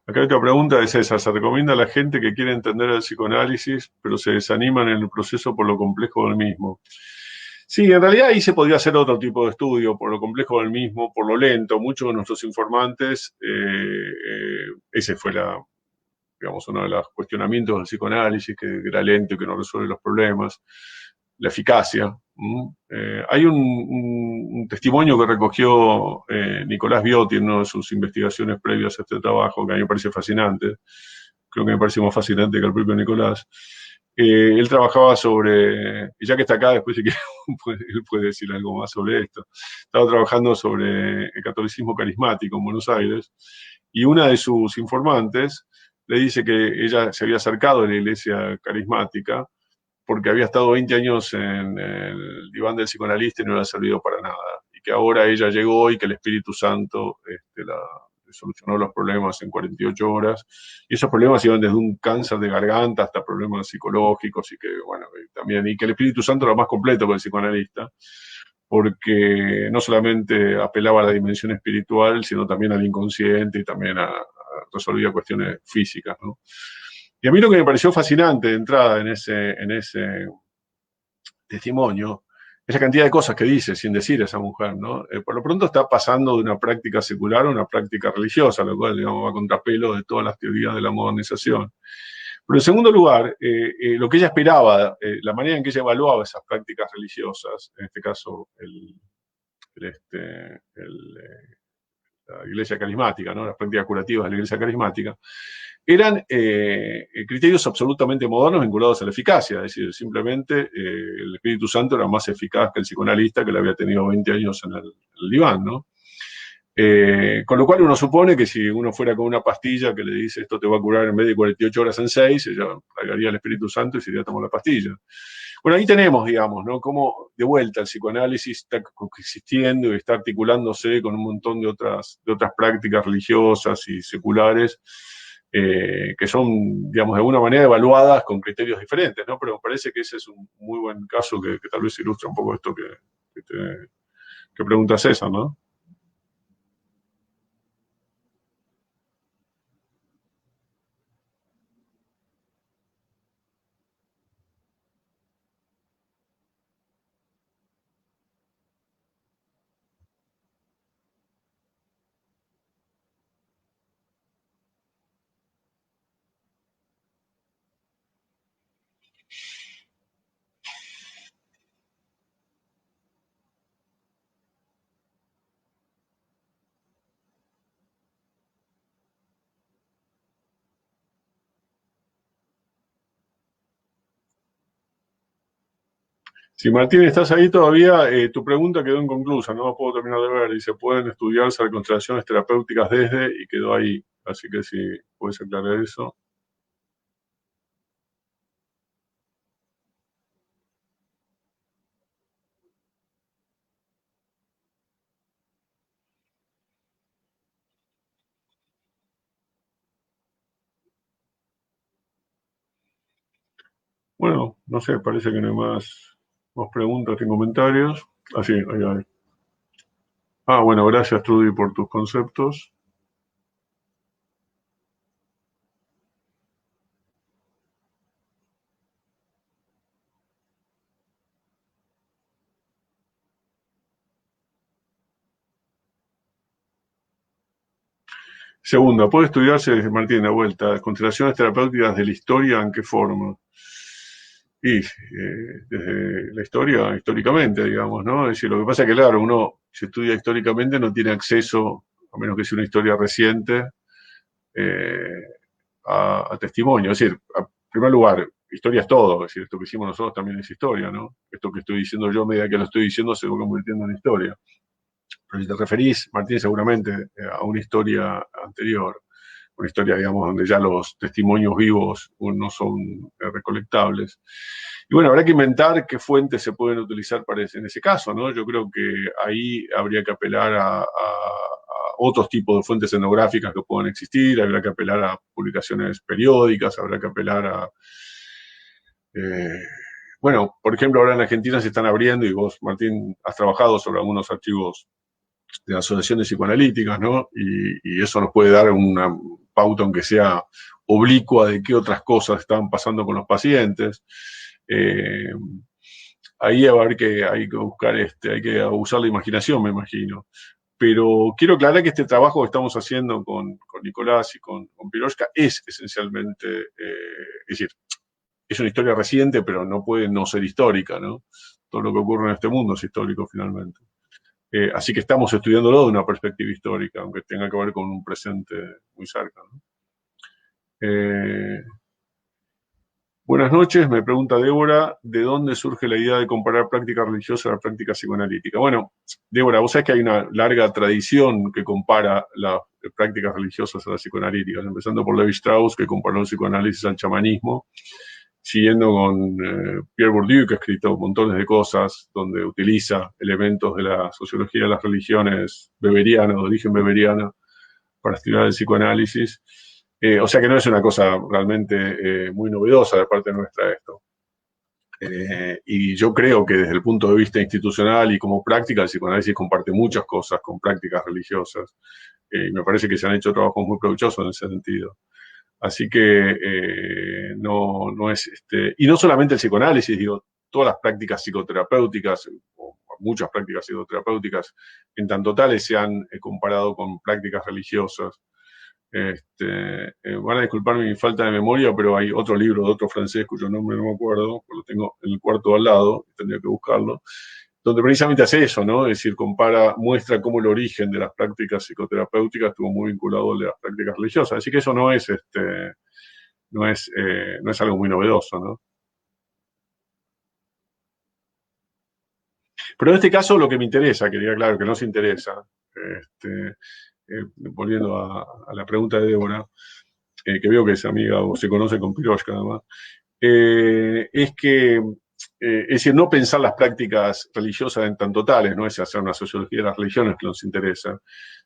Acá hay otra pregunta, es esa, ¿se recomienda a la gente que quiere entender el psicoanálisis, pero se desaniman en el proceso por lo complejo del mismo? Sí, en realidad ahí se podría hacer otro tipo de estudio, por lo complejo del mismo, por lo lento. Muchos de nuestros informantes, ese fue digamos, uno de los cuestionamientos del psicoanálisis, que era lento y que no resuelve los problemas, la eficacia. Hay un testimonio que recogió Nicolás Viotti en una de sus investigaciones previas a este trabajo, que a mí me parece fascinante, creo que me parece más fascinante que el propio Nicolás. Él trabajaba sobre, y ya que está acá, después si quiere, él puede decir algo más sobre esto. Estaba trabajando sobre el catolicismo carismático en Buenos Aires, y una de sus informantes le dice que ella se había acercado a la iglesia carismática porque había estado 20 años en el diván del psicoanalista y no le ha servido para nada. Y que ahora ella llegó y que el Espíritu Santo le solucionó los problemas en 48 horas. Y esos problemas iban desde un cáncer de garganta hasta problemas psicológicos y que, bueno, también, y que el Espíritu Santo era más completo que el psicoanalista, porque no solamente apelaba a la dimensión espiritual, sino también al inconsciente y también resolvía cuestiones físicas, ¿no? Y a mí lo que me pareció fascinante de entrada en ese testimonio es la cantidad de cosas que dice sin decir esa mujer, ¿no? Por lo pronto está pasando de una práctica secular a una práctica religiosa, lo cual, digamos, va a contrapelo de todas las teorías de la modernización. Pero en segundo lugar, lo que ella esperaba, la manera en que ella evaluaba esas prácticas religiosas, en este caso la iglesia carismática, ¿no? Las prácticas curativas de la iglesia carismática, eran criterios absolutamente modernos vinculados a la eficacia, es decir, simplemente el Espíritu Santo era más eficaz que el psicoanalista que le había tenido 20 años en el diván, ¿no? Con lo cual uno supone que si uno fuera con una pastilla que le dice esto te va a curar en vez de 48 horas en 6, ella cargaría el Espíritu Santo y se iría a tomar la pastilla. Bueno, ahí tenemos, digamos, ¿no? Cómo de vuelta el psicoanálisis está coexistiendo y está articulándose con un montón de otras prácticas religiosas y seculares que son, digamos, de alguna manera evaluadas con criterios diferentes, ¿no? Pero me parece que ese es un muy buen caso que tal vez ilustra un poco esto que pregunta César, ¿no? Si Martín estás ahí todavía, tu pregunta quedó inconclusa, no la puedo terminar de ver. Dice, pueden estudiarse constelaciones terapéuticas desde, y quedó ahí. Así que si puedes aclarar eso. Bueno, no sé, parece que no hay más preguntas ni comentarios. Ah, sí, ahí hay. Ah, bueno, gracias Trudy por tus conceptos. Segunda, ¿puede estudiarse, desde Martín, de vuelta, constelaciones terapéuticas de la historia, en qué forma? Y desde la historia, históricamente, digamos, ¿no? Es decir, lo que pasa es que, claro, uno, si estudia históricamente, no tiene acceso, a menos que sea una historia reciente, eh, a testimonio. Es decir, en primer lugar, historia es todo, es decir, esto que hicimos nosotros también es historia, ¿no? Esto que estoy diciendo yo, a medida que lo estoy diciendo, se va convirtiendo en historia. Pero si te referís, Martín, seguramente a una historia anterior, una historia, digamos, donde ya los testimonios vivos no son recolectables. Y bueno, habrá que inventar qué fuentes se pueden utilizar en ese caso, ¿no? Yo creo que ahí habría que apelar a otros tipos de fuentes etnográficas que puedan existir, habrá que apelar a publicaciones periódicas, habrá que apelar a... Eh, bueno, por ejemplo, ahora en Argentina se están abriendo, y vos, Martín, has trabajado sobre algunos archivos de asociaciones psicoanalíticas, ¿no? Y eso nos puede dar una pauta, aunque sea oblicua, de qué otras cosas están pasando con los pacientes. Ahí hay que buscar, hay que usar la imaginación, me imagino. Pero quiero aclarar que este trabajo que estamos haciendo con Nicolás y con Piroshka es esencialmente, es decir, es una historia reciente, pero no puede no ser histórica, ¿no? Todo lo que ocurre en este mundo es histórico finalmente. Así que estamos estudiándolo de una perspectiva histórica, aunque tenga que ver con un presente muy cerca, ¿no? Buenas noches, me pregunta Débora, ¿de dónde surge la idea de comparar práctica religiosa a la práctica psicoanalítica? Bueno, Débora, vos sabés que hay una larga tradición que compara las prácticas religiosas a las psicoanalíticas, empezando por Levi Strauss, que comparó el psicoanálisis al chamanismo. siguiendo con Pierre Bourdieu, que ha escrito montones de cosas, donde utiliza elementos de la sociología de las religiones beberiana, de origen beberiana, para estudiar el psicoanálisis. O sea que no es una cosa realmente muy novedosa de parte nuestra esto. Y yo creo que desde el punto de vista institucional y como práctica, el psicoanálisis comparte muchas cosas con prácticas religiosas. Y me parece que se han hecho trabajos muy provechosos en ese sentido. Así que no es y no solamente el psicoanálisis, digo, todas las prácticas psicoterapéuticas, o muchas prácticas psicoterapéuticas, en tanto tales se han comparado con prácticas religiosas. Van a disculparme mi falta de memoria, pero hay otro libro de otro francés cuyo nombre no me acuerdo, lo tengo en el cuarto al lado, tendría que buscarlo, donde precisamente hace eso, ¿no? Es decir, muestra cómo el origen de las prácticas psicoterapéuticas estuvo muy vinculado a las prácticas religiosas. Así que eso no es algo muy novedoso, ¿no? Pero en este caso lo que me interesa, quería claro que no se interesa, volviendo a la pregunta de Débora, que veo que es amiga o se conoce con Piroshka además, es que, es decir, no pensar las prácticas religiosas en tanto tales, no es hacer una sociología de las religiones que nos interesa,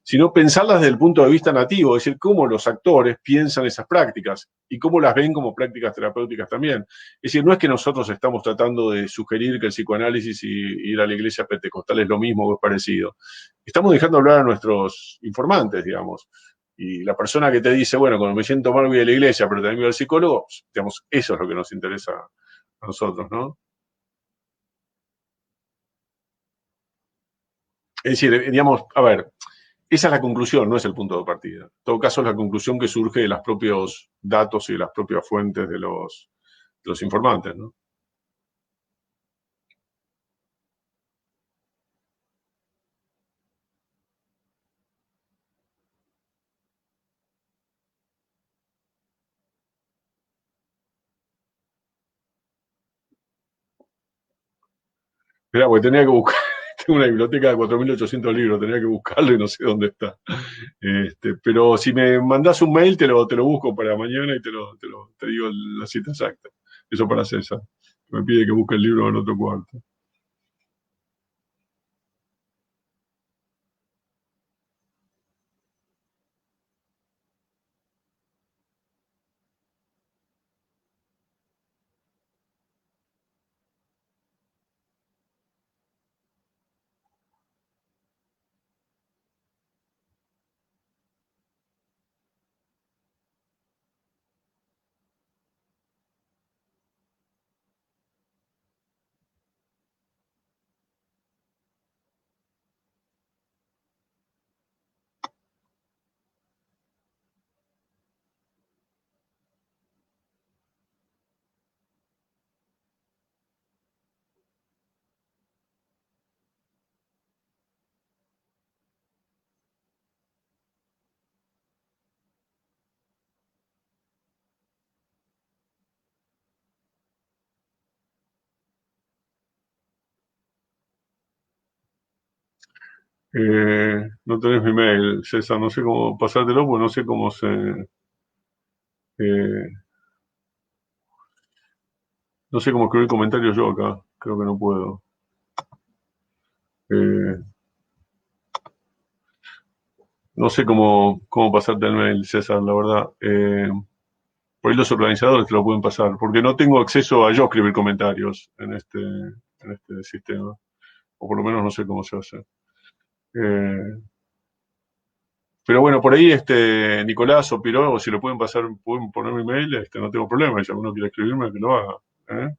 sino pensarlas desde el punto de vista nativo, es decir, cómo los actores piensan esas prácticas y cómo las ven como prácticas terapéuticas también. Es decir, no es que nosotros estamos tratando de sugerir que el psicoanálisis y ir a la iglesia pentecostal es lo mismo o es parecido. Estamos dejando hablar a nuestros informantes, digamos. Y la persona que te dice, bueno, cuando me siento mal voy a la iglesia, pero también voy al psicólogo, digamos, eso es lo que nos interesa a nosotros, ¿no? Es decir, digamos, a ver, esa es la conclusión, no es el punto de partida. En todo caso, es la conclusión que surge de los propios datos y de las propias fuentes de los informantes, ¿no? Mirá, porque tenía que buscar, tengo una biblioteca de 4.800 libros, tenía que buscarlo y no sé dónde está. Pero si me mandás un mail, te lo busco para mañana y te digo la cita exacta. Eso para César. Me pide que busque el libro en otro cuarto. No tenés mi mail, César, no sé cómo pasártelo, porque no sé cómo se... eh, no sé cómo escribir comentarios yo acá, creo que no puedo. Eh, no sé cómo pasarte el mail, César, la verdad. Por ahí los organizadores te lo pueden pasar, porque no tengo acceso a yo escribir comentarios en este sistema, o por lo menos no sé cómo se hace. Eh, pero bueno, por ahí Nicolás o Piró, o si lo pueden pasar, pueden poner mi mail, no tengo problema, y si alguno quiere escribirme, que lo haga. ¿Eh?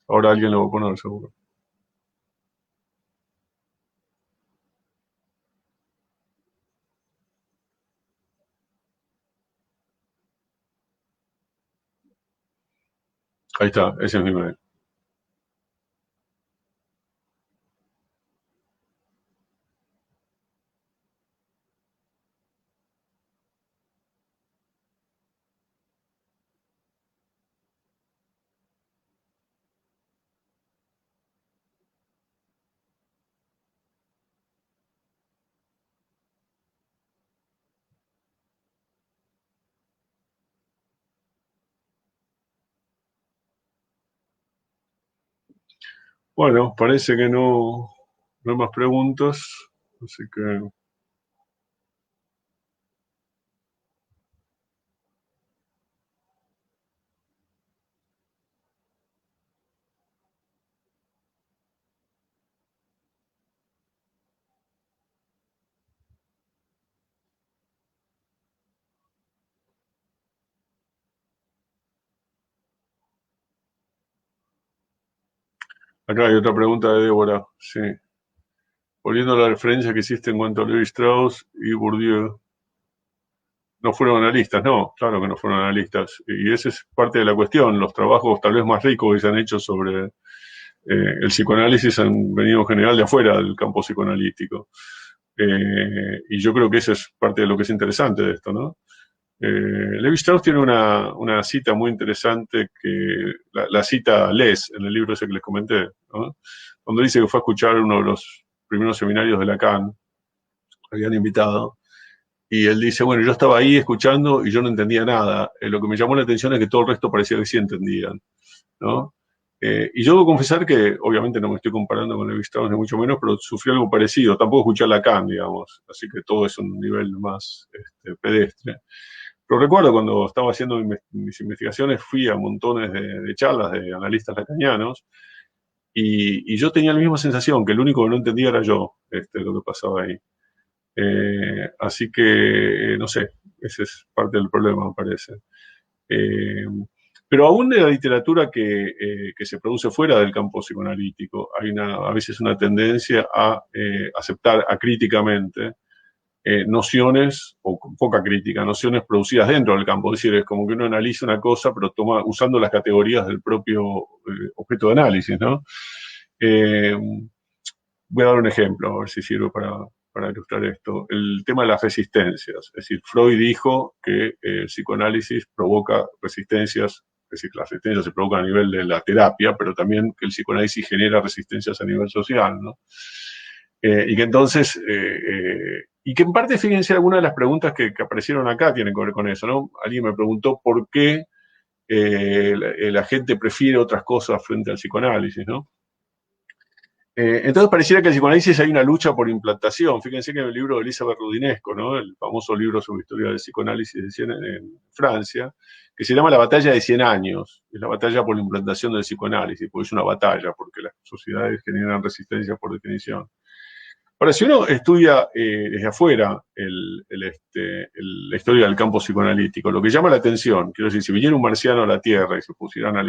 Ahora alguien lo va a poner seguro. Ahí está, ese es mi mail. Bueno, parece que no hay más preguntas, así que acá hay otra pregunta de Débora. Sí. Volviendo a la referencia que hiciste en cuanto a Levi Strauss y Bourdieu, no fueron analistas, no, claro que no fueron analistas. Y esa es parte de la cuestión. Los trabajos tal vez más ricos que se han hecho sobre el psicoanálisis han venido en general de afuera del campo psicoanalítico. Y yo creo que esa es parte de lo que es interesante de esto, ¿no? Levi Strauss tiene una cita muy interesante que la cita Les en el libro ese que les comenté, ¿no? Cuando dice que fue a escuchar uno de los primeros seminarios de Lacan, habían invitado, y él dice, bueno, yo estaba ahí escuchando y yo no entendía nada. Lo que me llamó la atención es que todo el resto parecía que sí entendían, ¿no? Y yo debo confesar que, obviamente no me estoy comparando con Levi Strauss ni mucho menos, pero sufrí algo parecido. Tampoco escuché a Lacan, digamos, así que todo es un nivel más pedestre. Pero recuerdo cuando estaba haciendo mis investigaciones, fui a montones de charlas de analistas lacanianos y yo tenía la misma sensación, que el único que no entendía era yo, lo que pasaba ahí. Así que, no sé, ese es parte del problema, me parece. Eh, pero aún de la literatura que se produce fuera del campo psicoanalítico, hay a veces una tendencia a aceptar acríticamente nociones, o con poca crítica, nociones producidas dentro del campo. Es decir, es como que uno analiza una cosa, pero toma, usando las categorías del propio objeto de análisis, ¿no? Eh, Voy a dar un ejemplo, a ver si sirve para ilustrar esto. El tema de las resistencias. Es decir, Freud dijo que el psicoanálisis provoca resistencias, es decir, las resistencias se provocan a nivel de la terapia, pero también que el psicoanálisis genera resistencias a nivel social, ¿no? Y que entonces, y que en parte, fíjense, algunas de las preguntas que aparecieron acá tienen que ver con eso, ¿no? Alguien me preguntó por qué la gente prefiere otras cosas frente al psicoanálisis, ¿no? Entonces pareciera que en el psicoanálisis hay una lucha por implantación. Fíjense que en el libro de Elizabeth Roudinesco, ¿no? El famoso libro sobre historia del psicoanálisis en Francia, que se llama La batalla de 100 años, es la batalla por la implantación del psicoanálisis, porque es una batalla, porque las sociedades generan resistencia por definición. Ahora, si uno estudia desde afuera la historia del campo psicoanalítico, lo que llama la atención, quiero decir, si viniera un marciano a la Tierra y se pusieran a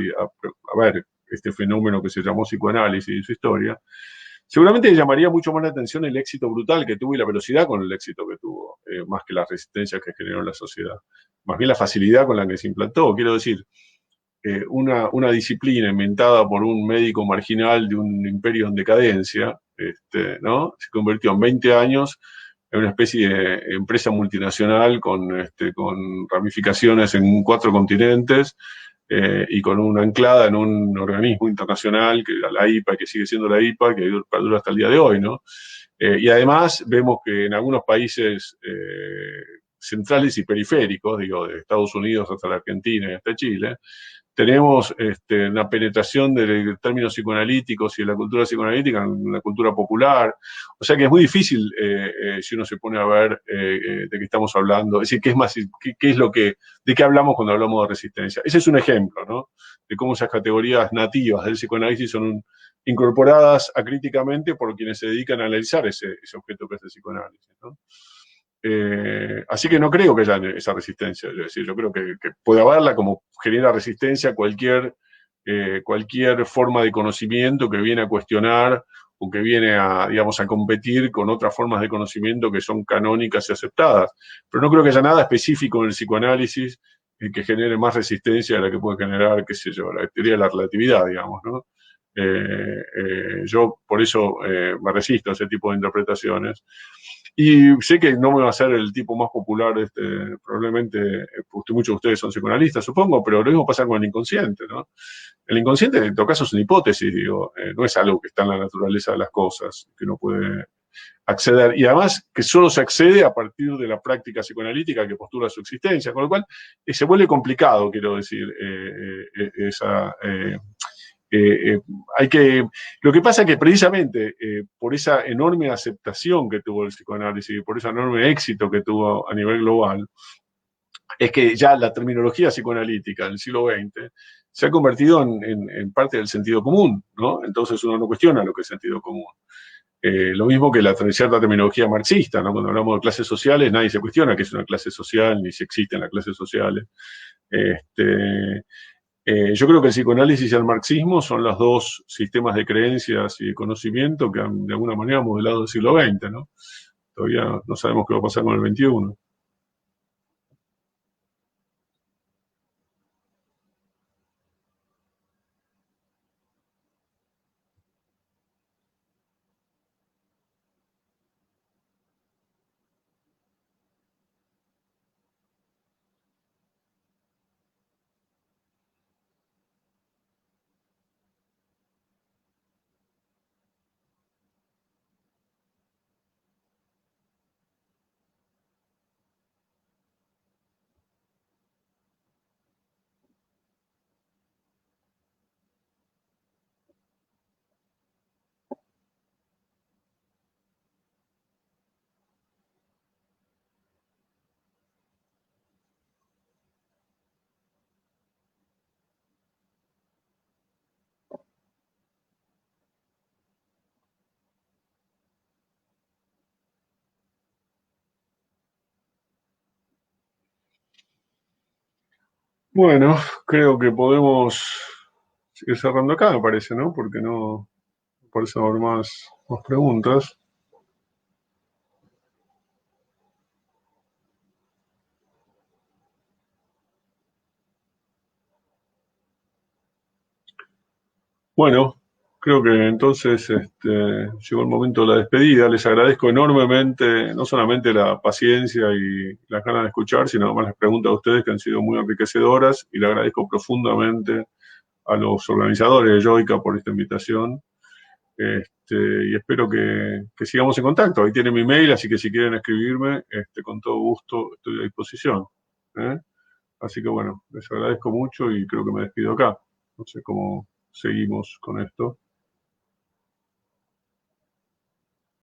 ver este fenómeno que se llamó psicoanálisis y su historia, seguramente le llamaría mucho más la atención el éxito brutal que tuvo y la velocidad con el éxito que tuvo, más que las resistencias que generó en la sociedad. Más bien la facilidad con la que se implantó. Quiero decir, una disciplina inventada por un médico marginal de un imperio en decadencia, ¿no? Se convirtió en 20 años en una especie de empresa multinacional con ramificaciones en 4 continentes y con una anclada en un organismo internacional, que era la IPA, que sigue siendo la IPA, que perdura hasta el día de hoy, ¿no? Y además vemos que en algunos países centrales y periféricos, digo, de Estados Unidos hasta la Argentina y hasta Chile, tenemos una penetración de términos psicoanalíticos y de la cultura psicoanalítica en la cultura popular. O sea que es muy difícil si uno se pone a ver de qué estamos hablando. Es decir, qué es más, qué es lo que, de qué hablamos cuando hablamos de resistencia. Ese es un ejemplo, ¿no? De cómo esas categorías nativas del psicoanálisis son incorporadas acríticamente por quienes se dedican a analizar ese objeto que es el psicoanálisis, ¿no? Así que no creo que haya esa resistencia. Es decir, yo creo que puede haberla como genera resistencia cualquier forma de conocimiento que viene a cuestionar o que viene a, digamos, a competir con otras formas de conocimiento que son canónicas y aceptadas. Pero no creo que haya nada específico en el psicoanálisis que genere más resistencia a la que puede generar, qué sé yo, la teoría de la relatividad, digamos, ¿no? Yo por eso me resisto a ese tipo de interpretaciones. Y sé que no me va a ser el tipo más popular, probablemente muchos de ustedes son psicoanalistas, supongo, pero lo mismo pasa con el inconsciente, ¿no? El inconsciente, en todo caso, es una hipótesis, digo, no es algo que está en la naturaleza de las cosas, que uno puede acceder, y además que solo se accede a partir de la práctica psicoanalítica que postula su existencia, con lo cual se vuelve complicado, quiero decir, hay que, lo que pasa es que precisamente por esa enorme aceptación que tuvo el psicoanálisis y por ese enorme éxito que tuvo a nivel global, es que ya la terminología psicoanalítica del siglo XX se ha convertido en parte del sentido común, ¿no? Entonces uno no cuestiona lo que es sentido común. Lo mismo que la cierta terminología marxista, ¿no? Cuando hablamos de clases sociales, nadie se cuestiona qué es una clase social, ni si existen las clases sociales. Este, yo creo que el psicoanálisis y el marxismo son los dos sistemas de creencias y de conocimiento que han de alguna manera modelado el siglo XX, ¿no? Todavía no sabemos qué va a pasar con el XXI. Bueno, creo que podemos seguir cerrando acá, me parece, ¿no? Porque no parece haber más preguntas. Bueno, creo que entonces llegó el momento de la despedida. Les agradezco enormemente, no solamente la paciencia y las ganas de escuchar, sino además las preguntas de ustedes que han sido muy enriquecedoras y le agradezco profundamente a los organizadores de Yoica por esta invitación. Y espero que sigamos en contacto. Ahí tienen mi mail, así que si quieren escribirme, con todo gusto estoy a disposición. ¿Eh? Así que bueno, les agradezco mucho y creo que me despido acá. No sé cómo seguimos con esto.